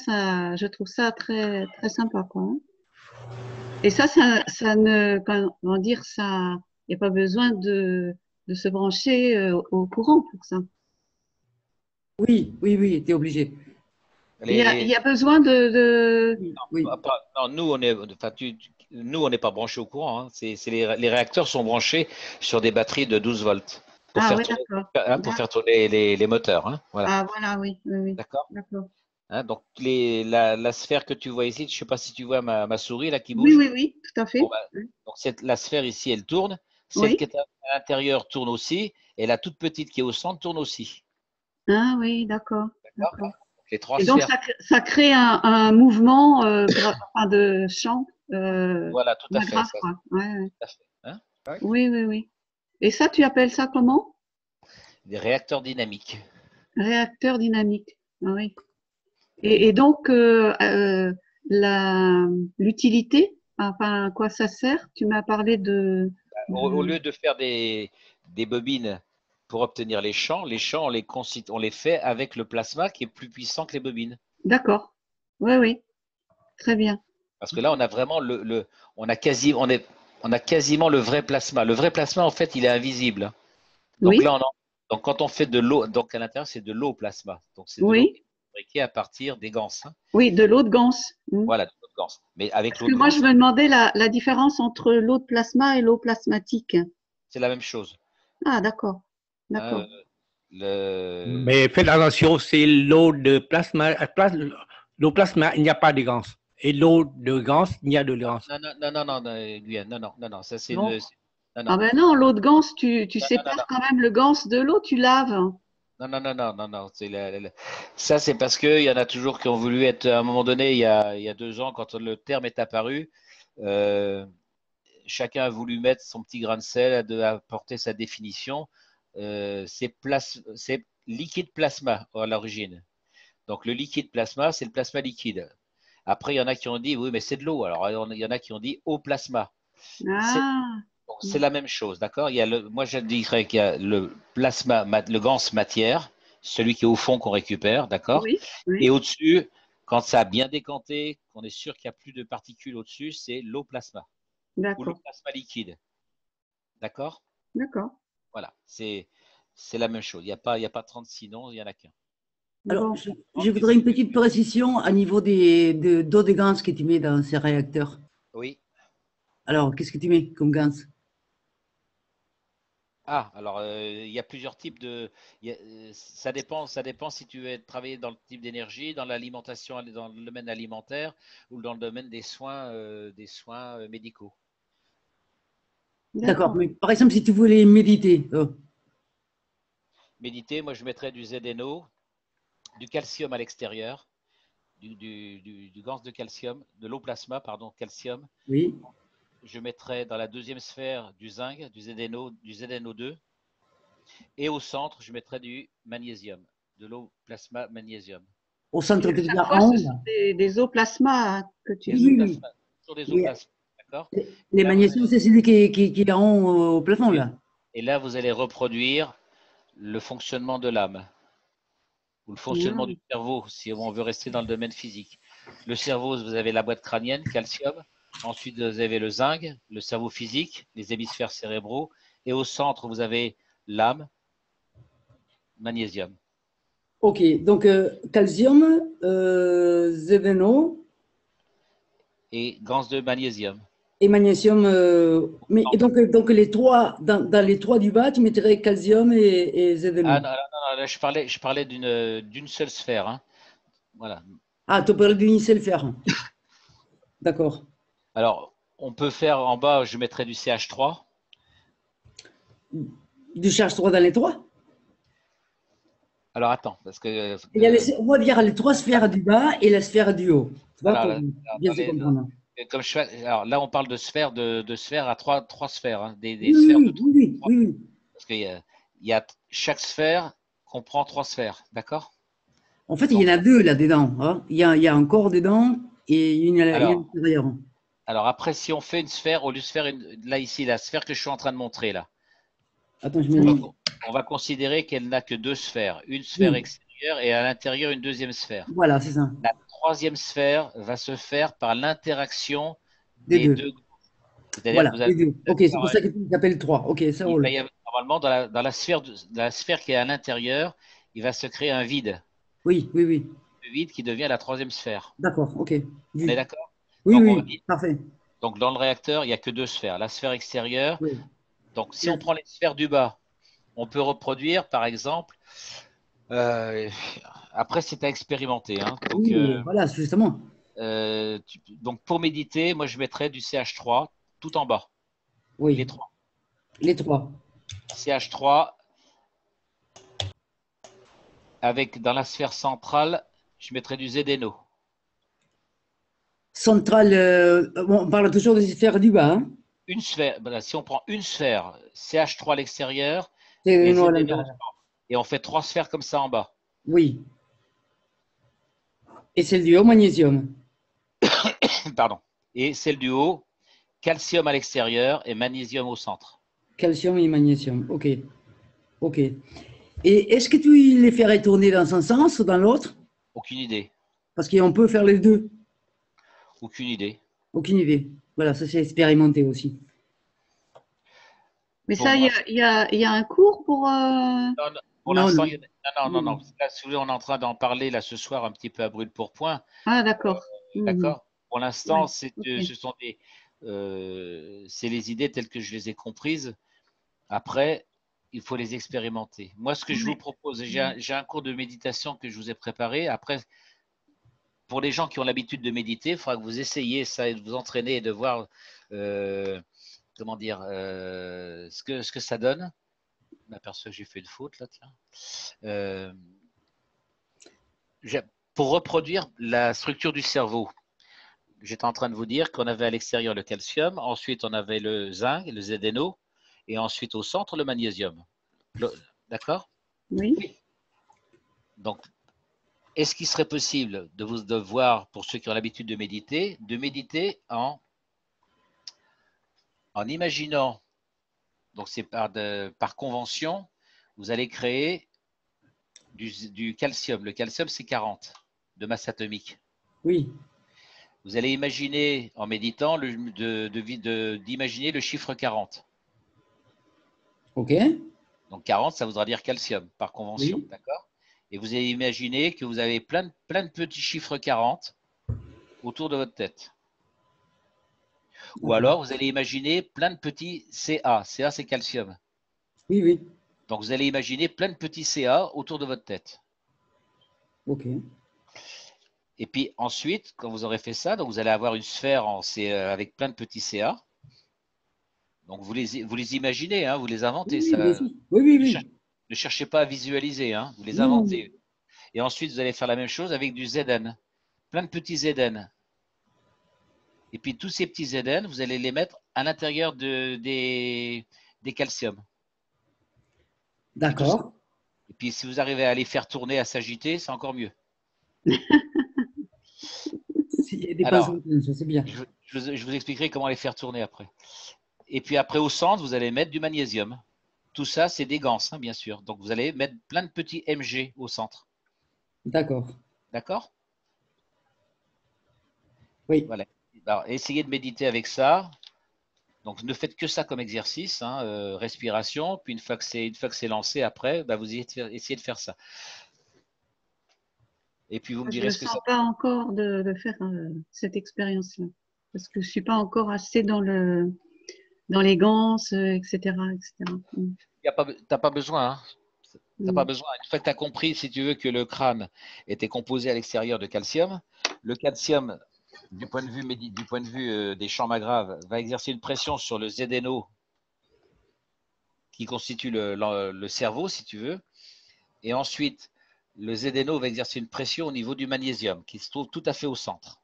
je trouve ça très, très sympa, quoi, hein. Et ça ne, comment dire, ça, il n'y a pas besoin de se brancher au courant pour ça. oui, oui, oui, tu es obligé. Il Les, y a besoin Oui, oui. non, nous, on n'est pas branchés au courant, hein. Les réacteurs sont branchés sur des batteries de 12 volts pour Ah faire oui, tourner, d'accord. hein, pour faire tourner les moteurs, hein. Voilà. Ah voilà, oui, oui, oui. D'accord? D'accord. Hein, donc, la sphère que tu vois ici, je ne sais pas si tu vois ma souris là qui Oui, bouge. oui, oui, tout à Bon, fait. bah, donc la sphère ici, elle tourne. Celle Oui. qui est à l'intérieur tourne aussi. Et la toute petite qui est au centre tourne aussi. Ah oui, d'accord, D'accord? d'accord. Les trois Et donc sphères. ça crée un mouvement enfin, de champ Voilà, tout à fait. grave, Ça, quoi. Ouais, ouais. tout à fait, hein. Oui, oui, oui. Et ça, tu appelles ça comment? Des réacteurs dynamiques. Réacteur dynamique. Ah oui. Et donc la l'utilité, enfin à quoi ça sert? Tu m'as parlé Au de... lieu de faire des bobines pour obtenir les champs, on les fait avec le plasma qui est plus puissant que les bobines. D'accord. Oui, oui, très bien. Parce que là, on a vraiment on a quasiment le vrai plasma. Le vrai plasma, en fait, il est invisible, hein. Donc Oui, là, donc quand on fait de l'eau, donc à l'intérieur, c'est de l'eau plasma. Donc c'est de l'eau qui oui, est fabriquée à partir des ganses, hein. oui, de l'eau de Gans. Voilà, de l'eau de ganse. Mais avec Parce l'eau que de moi, je ganse, me demandais la différence entre l'eau de plasma et l'eau plasmatique. c'est la même chose, Ah, d'accord, hein. d'accord. Mais faites attention, c'est l'eau de plasma. L'eau plasma, il n'y a pas de gans. Et l'eau de gans, il y a de gans. Non, non, non, non, non, non, Guyane, non, non, non, non, ça c'est Non. non, non, Ah ben non, l'eau de Gans, tu non, non, sépares quand même le Gans de l'eau, tu laves. non, non, non, non, non, non, ça c'est parce qu'il y en a toujours qui ont voulu être, à un moment donné, il y a 2 ans, quand le terme est apparu, euh, chacun a voulu mettre son petit grain de sel, apporter sa définition. C'est liquide plasma à l'origine. Donc le liquide plasma, c'est le plasma liquide. Après, il y en a qui ont dit, oui, mais c'est de l'eau. Alors, il y en a qui ont dit eau plasma. C'est Ah, c'est la même chose, d'accord? Moi, je dirais qu'il y a le plasma, le gans matière, celui qui est au fond qu'on récupère, d'accord? oui, Et oui, au-dessus, quand ça a bien décanté, qu'on est sûr qu'il n'y a plus de particules au-dessus, c'est l'eau plasma ou le d'accord, plasma liquide, d'accord? d'accord. Voilà, c'est la même chose. Il y a pas 36 noms, il n'y en a qu'un. Alors, Bon, je voudrais une petite précision à niveau d'eau de gans que tu mets dans ces réacteurs. Oui. Alors, qu'est-ce que tu mets comme gans? Ah, alors il y a plusieurs types ça dépend si tu veux travailler dans le type d'énergie, dans l'alimentation, dans le domaine alimentaire ou dans le domaine des soins médicaux. D'accord, d'accord. mais par exemple, si tu voulais méditer, Méditer, moi je mettrais du ZNO, du calcium à l'extérieur, du gans de calcium, de l'eau plasma, pardon, calcium, oui, je mettrai dans la deuxième sphère du zinc, du ZNO2. Et au centre, je mettrai du magnésium, de l'eau plasma magnésium. Au centre, Et tu à veux chaque dire fois, en ce haut, sont là. des eaux-plasma hein, que tu Des Oui, eaux oui, oui. plasma, toujours des eaux Les, plasma, d'accord? les Là, vous magnésiums, c'est celui qui est en haut au plafond, allez, là. et là, vous allez reproduire le fonctionnement de l'âme ou le fonctionnement du Mhm. cerveau, si on veut rester dans le domaine physique. Le cerveau, vous avez la boîte crânienne, calcium. Ensuite, vous avez le zinc, le cerveau physique, les hémisphères cérébraux. Et au centre, vous avez l'âme, magnésium. Ok, donc calcium, ZNO Et ganse de magnésium. et magnésium. Mais et donc les trois, dans les trois du bas, tu mettrais calcium et Ah ZNO. non, non, là, je parlais d'une seule sphère, hein. Voilà. Ah, tu parles du seul fer. D'accord. Alors, on peut faire en bas, je mettrai du CH3. Du charge 3 dans les trois. Alors, attends, parce que Il y a on va dire les trois sphères du bas et la sphère du haut. Tu vois, alors, pour bien dans se comprendre. comme alors là, on parle de sphères, de sphères à trois sphères, hein, des Oui, sphères de oui, oui, oui, oui, oui. parce qu'il y a chaque sphère comprend trois sphères, d'accord? En fait, il y Donc, en a deux là-dedans, hein. Il y a un corps dedans et une à alors, l'intérieur. alors après, si on fait une sphère, au lieu de faire là ici, la sphère que je suis en train de montrer là, Attends, je on va, mets. on va considérer qu'elle n'a que deux sphères, une sphère Oui, extérieure et à l'intérieur une deuxième sphère. voilà, c'est ça. La troisième sphère va se faire par l'interaction Des des deux. deux groupes. C'est-à-dire que Voilà, vous allez les deux. Ok, c'est pour avoir ça que tu t'appelles trois. Ok, ça il va roule. y avoir, normalement, dans la sphère qui est à l'intérieur, il va se créer un vide. Oui, oui, oui. Le vide qui devient la troisième sphère. D'accord, ok. On est Vu. d'accord? Oui, Donc, on va oui, dire, parfait. donc, dans le réacteur, il n'y a que deux sphères. La sphère extérieure. Oui. Donc, si La- on prend les sphères du bas, on peut reproduire, par exemple, euh, après, c'est à expérimenter, hein. Donc, Oui, voilà, justement. donc, pour méditer, moi, je mettrais du CH3 tout en bas. Les Oui, trois. les trois. CH3 avec, dans la sphère centrale, je mettrais du ZNO. Centrale, bon, on parle toujours des sphères du bas, hein. Une sphère, voilà, si on prend une sphère, CH3 à l'extérieur C'est et nous à ZNO, l'intérieur. et on fait trois sphères comme ça en bas. Oui. Et celle du haut, magnésium. Pardon. Et celle du haut, calcium à l'extérieur et magnésium au centre. Calcium et magnésium. Ok. Ok. Et est-ce que tu les ferais tourner dans un sens ou dans l'autre? Aucune idée. Parce qu'on peut faire les deux. Aucune idée. Aucune idée. Voilà, ça c'est expérimenté aussi. Mais Pour ça, moi, il y a un cours pour. non, non, pour Non, l'instant, non. non, non, non. Non. Là, si vous voulez, on est en train d'en parler là ce soir un petit peu à brûle pour point. Ah, d'accord. Mhm. D'accord? Pour l'instant, Ouais, ok. ce sont c'est les idées telles que je les ai comprises. Après, il faut les expérimenter. Moi, ce que je vous Ouais. propose, j'ai un cours de méditation que je vous ai préparé. Après, pour les gens qui ont l'habitude de méditer, il faudra que vous essayiez ça et de vous entraîner et de voir comment dire ce que ça donne. Je m'aperçois que j'ai fait une faute là, tiens. Euh, pour reproduire la structure du cerveau, j'étais en train de vous dire qu'on avait à l'extérieur le calcium, ensuite on avait le zinc, le ZNO, et ensuite au centre le magnésium. D'accord? Oui. Donc, est-ce qu'il serait possible de voir, pour ceux qui ont l'habitude de méditer en imaginant, donc c'est par convention, vous allez créer du calcium. Le calcium, c'est 40 de masse atomique. Oui. Vous allez imaginer, en méditant, d'imaginer le chiffre 40. Ok. Donc 40, ça voudra dire calcium, par convention. Oui. D'accord? Et vous allez imaginer que vous avez plein de petits chiffres 40 autour de votre tête. Ou D'accord. alors, vous allez imaginer plein de petits Ca. Ca, c'est calcium. Oui, oui. Donc, vous allez imaginer plein de petits Ca autour de votre tête. Ok. Et puis ensuite, quand vous aurez fait ça, donc vous allez avoir une sphère avec plein de petits Ca. Donc, vous les imaginez, hein, vous les inventez. Oui, oui, bien Ça, sûr. Oui, oui, ne, oui. ne cherchez pas à visualiser, hein, vous les Non, non, non. inventez. Et ensuite, vous allez faire la même chose avec du Zn. Plein de petits Zn. Et puis, tous ces petits Zn, vous allez les mettre à l'intérieur des calciums. D'accord. Et puis, si vous arrivez à les faire tourner, à s'agiter, c'est encore mieux. S'il y a des Alors, pinces, c'est bien. je vous expliquerai comment les faire tourner après. Et puis après, au centre, vous allez mettre du magnésium. Tout ça, c'est des ganses, hein, bien sûr. Donc, vous allez mettre plein de petits Mg au centre. D'accord. D'accord? Oui. Voilà. Alors, essayez de méditer avec ça. Donc, ne faites que ça comme exercice, hein, respiration. Puis, une fois que c'est lancé, après, bah, vous essayez de faire ça. Et puis, vous me Je direz ne ce que sens ça. pas encore de faire cette expérience-là. Parce que je ne suis pas encore assez dans les ganses, etc., etc. T'as pas besoin, hein. T'as pas Mm. besoin. Une fois que tu as compris, si tu veux, que le crâne était composé à l'extérieur de calcium, le calcium, du point de vue des champs magraves, va exercer une pression sur le ZNO qui constitue le cerveau, si tu veux. Et ensuite, le ZNO va exercer une pression au niveau du magnésium, qui se trouve tout à fait au centre.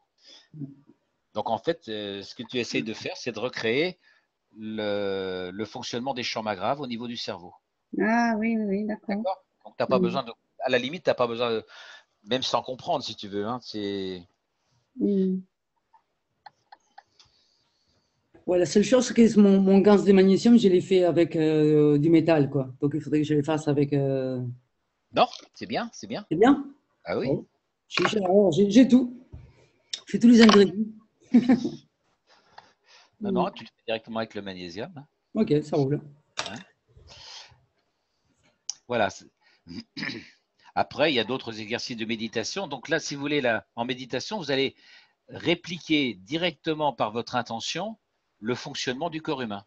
Donc, en fait, ce que tu essayes de faire, c'est de recréer le fonctionnement des champs magraves au niveau du cerveau. Ah oui, oui, oui, d'accord. D'accord? Donc, t'as pas Mm. besoin de. À la limite, tu n'as pas besoin de. Même sans comprendre, si tu veux. Hein, c'est. Mm. Ouais, la seule chose, c'est que mon gaz de magnésium, je l'ai fait avec du métal, quoi. Donc, il faudrait que je le fasse avec. Non, c'est bien, c'est bien. C'est bien? Ah oui. Bon. Alors, j'ai tout. J'ai tous les ingrédients. Non, non, tu le fais directement avec le magnésium. Hein. Ok, ça roule. Hein. Voilà. Après, il y a d'autres exercices de méditation. Donc là, si vous voulez, là, en méditation, vous allez répliquer directement par votre intention le fonctionnement du corps humain.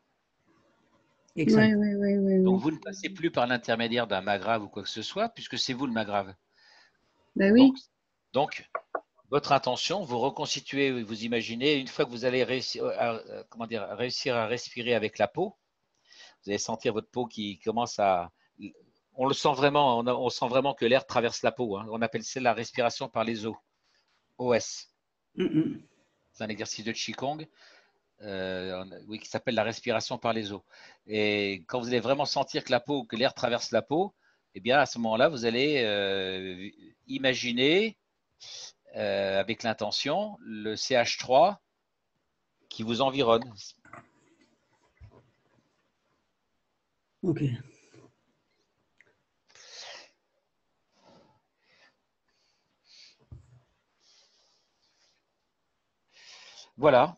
Exact. Oui, oui, oui, oui, Donc oui. vous ne passez plus par l'intermédiaire d'un magrave ou quoi que ce soit, puisque c'est vous le magrave. Ben Donc, oui. donc votre intention, vous reconstituez, vous imaginez, une fois que vous allez réussir à respirer avec la peau, vous allez sentir votre peau qui commence à. On le sent vraiment, on sent vraiment que l'air traverse la peau. Hein. On appelle ça la respiration par les os, OS. C'est un exercice de Qigong oui, qui s'appelle la respiration par les os. Et quand vous allez vraiment sentir que que l'air traverse la peau, eh bien à ce moment-là, vous allez imaginer avec l'intention le CH3 qui vous environne. Ok. Voilà.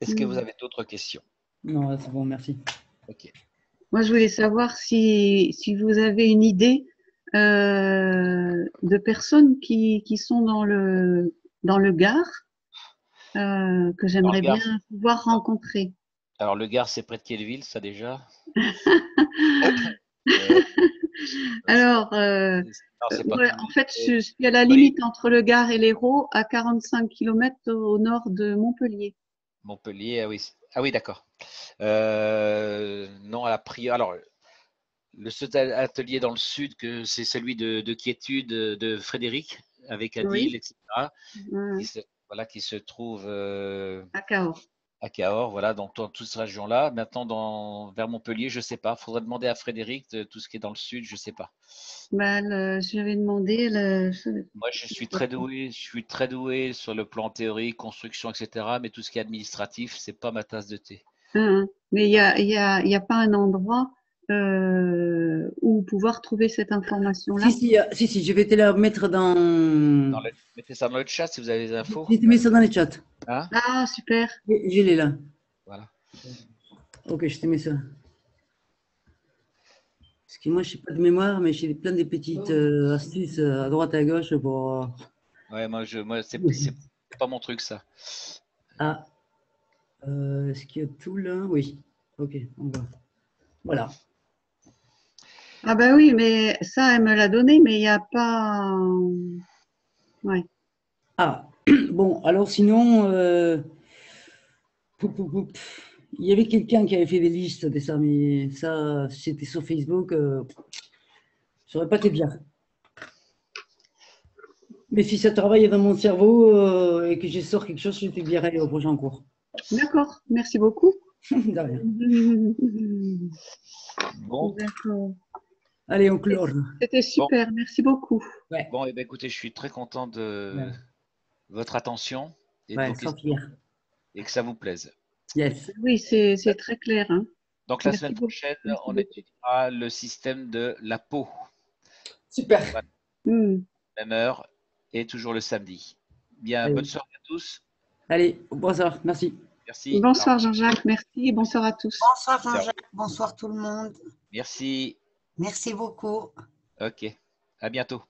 Est-ce que vous Mm. avez d'autres questions? Non, c'est bon, merci. Ok. Moi, je voulais savoir si vous avez une idée de personnes qui sont dans le Gard que Alors, j'aimerais le Gard, bien pouvoir rencontrer. alors, le Gard, c'est près de quelle ville, ça déjà? Euh, Alors, non, c'est pas ouais, tout. en fait, je suis à la Oui, limite entre le Gard et l'Hérault, à 45 kilomètres au nord de Montpellier. Montpellier, ah oui. Ah oui, d'accord. Non, à la prière. Alors, le seul atelier dans le sud, que c'est celui de quiétude de Frédéric, avec Adil, Oui, etc., ouais, voilà, qui se trouve à Cahors. à Cahors, voilà, dans toute cette région-là. Maintenant, vers Montpellier, je ne sais pas. Il faudrait demander à Frédéric tout ce qui est dans le sud, je ne sais pas. Bah, je lui avais demandé, Moi, je suis très doué sur le plan théorique, construction, etc. Mais tout ce qui est administratif, c'est pas ma tasse de thé. Mais il y a pas un endroit où pouvoir trouver cette information-là. Si, je vais te la mettre dans. Mettez ça dans le chat si vous avez des infos. Je te mets ça dans les chats. Hein? Ah, super. Je l'ai là. Voilà. Ok, je te mets ça. Parce que moi, je n'ai pas de mémoire, mais j'ai plein de petites astuces à droite et à gauche pour. Ouais, moi c'est pas mon truc, ça. Ah, est-ce qu'il y a tout là? Oui. Ok, on va. Voilà. Ah bah oui, mais ça, elle me l'a donné, mais il n'y a pas. Ouais. Ah, bon, alors sinon, il y avait quelqu'un qui avait fait des listes de ça, mais ça, c'était sur Facebook, je ne saurais pas te dire. Mais si ça travaille dans mon cerveau et que je sors quelque chose, je te dirai au prochain cours. D'accord. Merci beaucoup. De rien. Bon, D'accord. Allez, on clore. C'était super, merci beaucoup. Ouais, bon, eh ben, écoutez, je suis très content de ouais, votre attention et de ouais, vos sans questions fier. et que ça vous plaise. Yes. Oui, c'est très clair. Hein. Donc la Merci semaine beaucoup. prochaine, Merci on beaucoup. étudiera le système de la peau, Super. Hmm. même heure et toujours le samedi. Bien, bonne Allez, soirée à tous. allez, bonsoir. Merci. Merci. Bonsoir Jean-Jacques, merci et bonsoir à tous. Bonsoir Ciao. Jean-Jacques, bonsoir tout le monde. Merci. Merci beaucoup. Ok. À bientôt.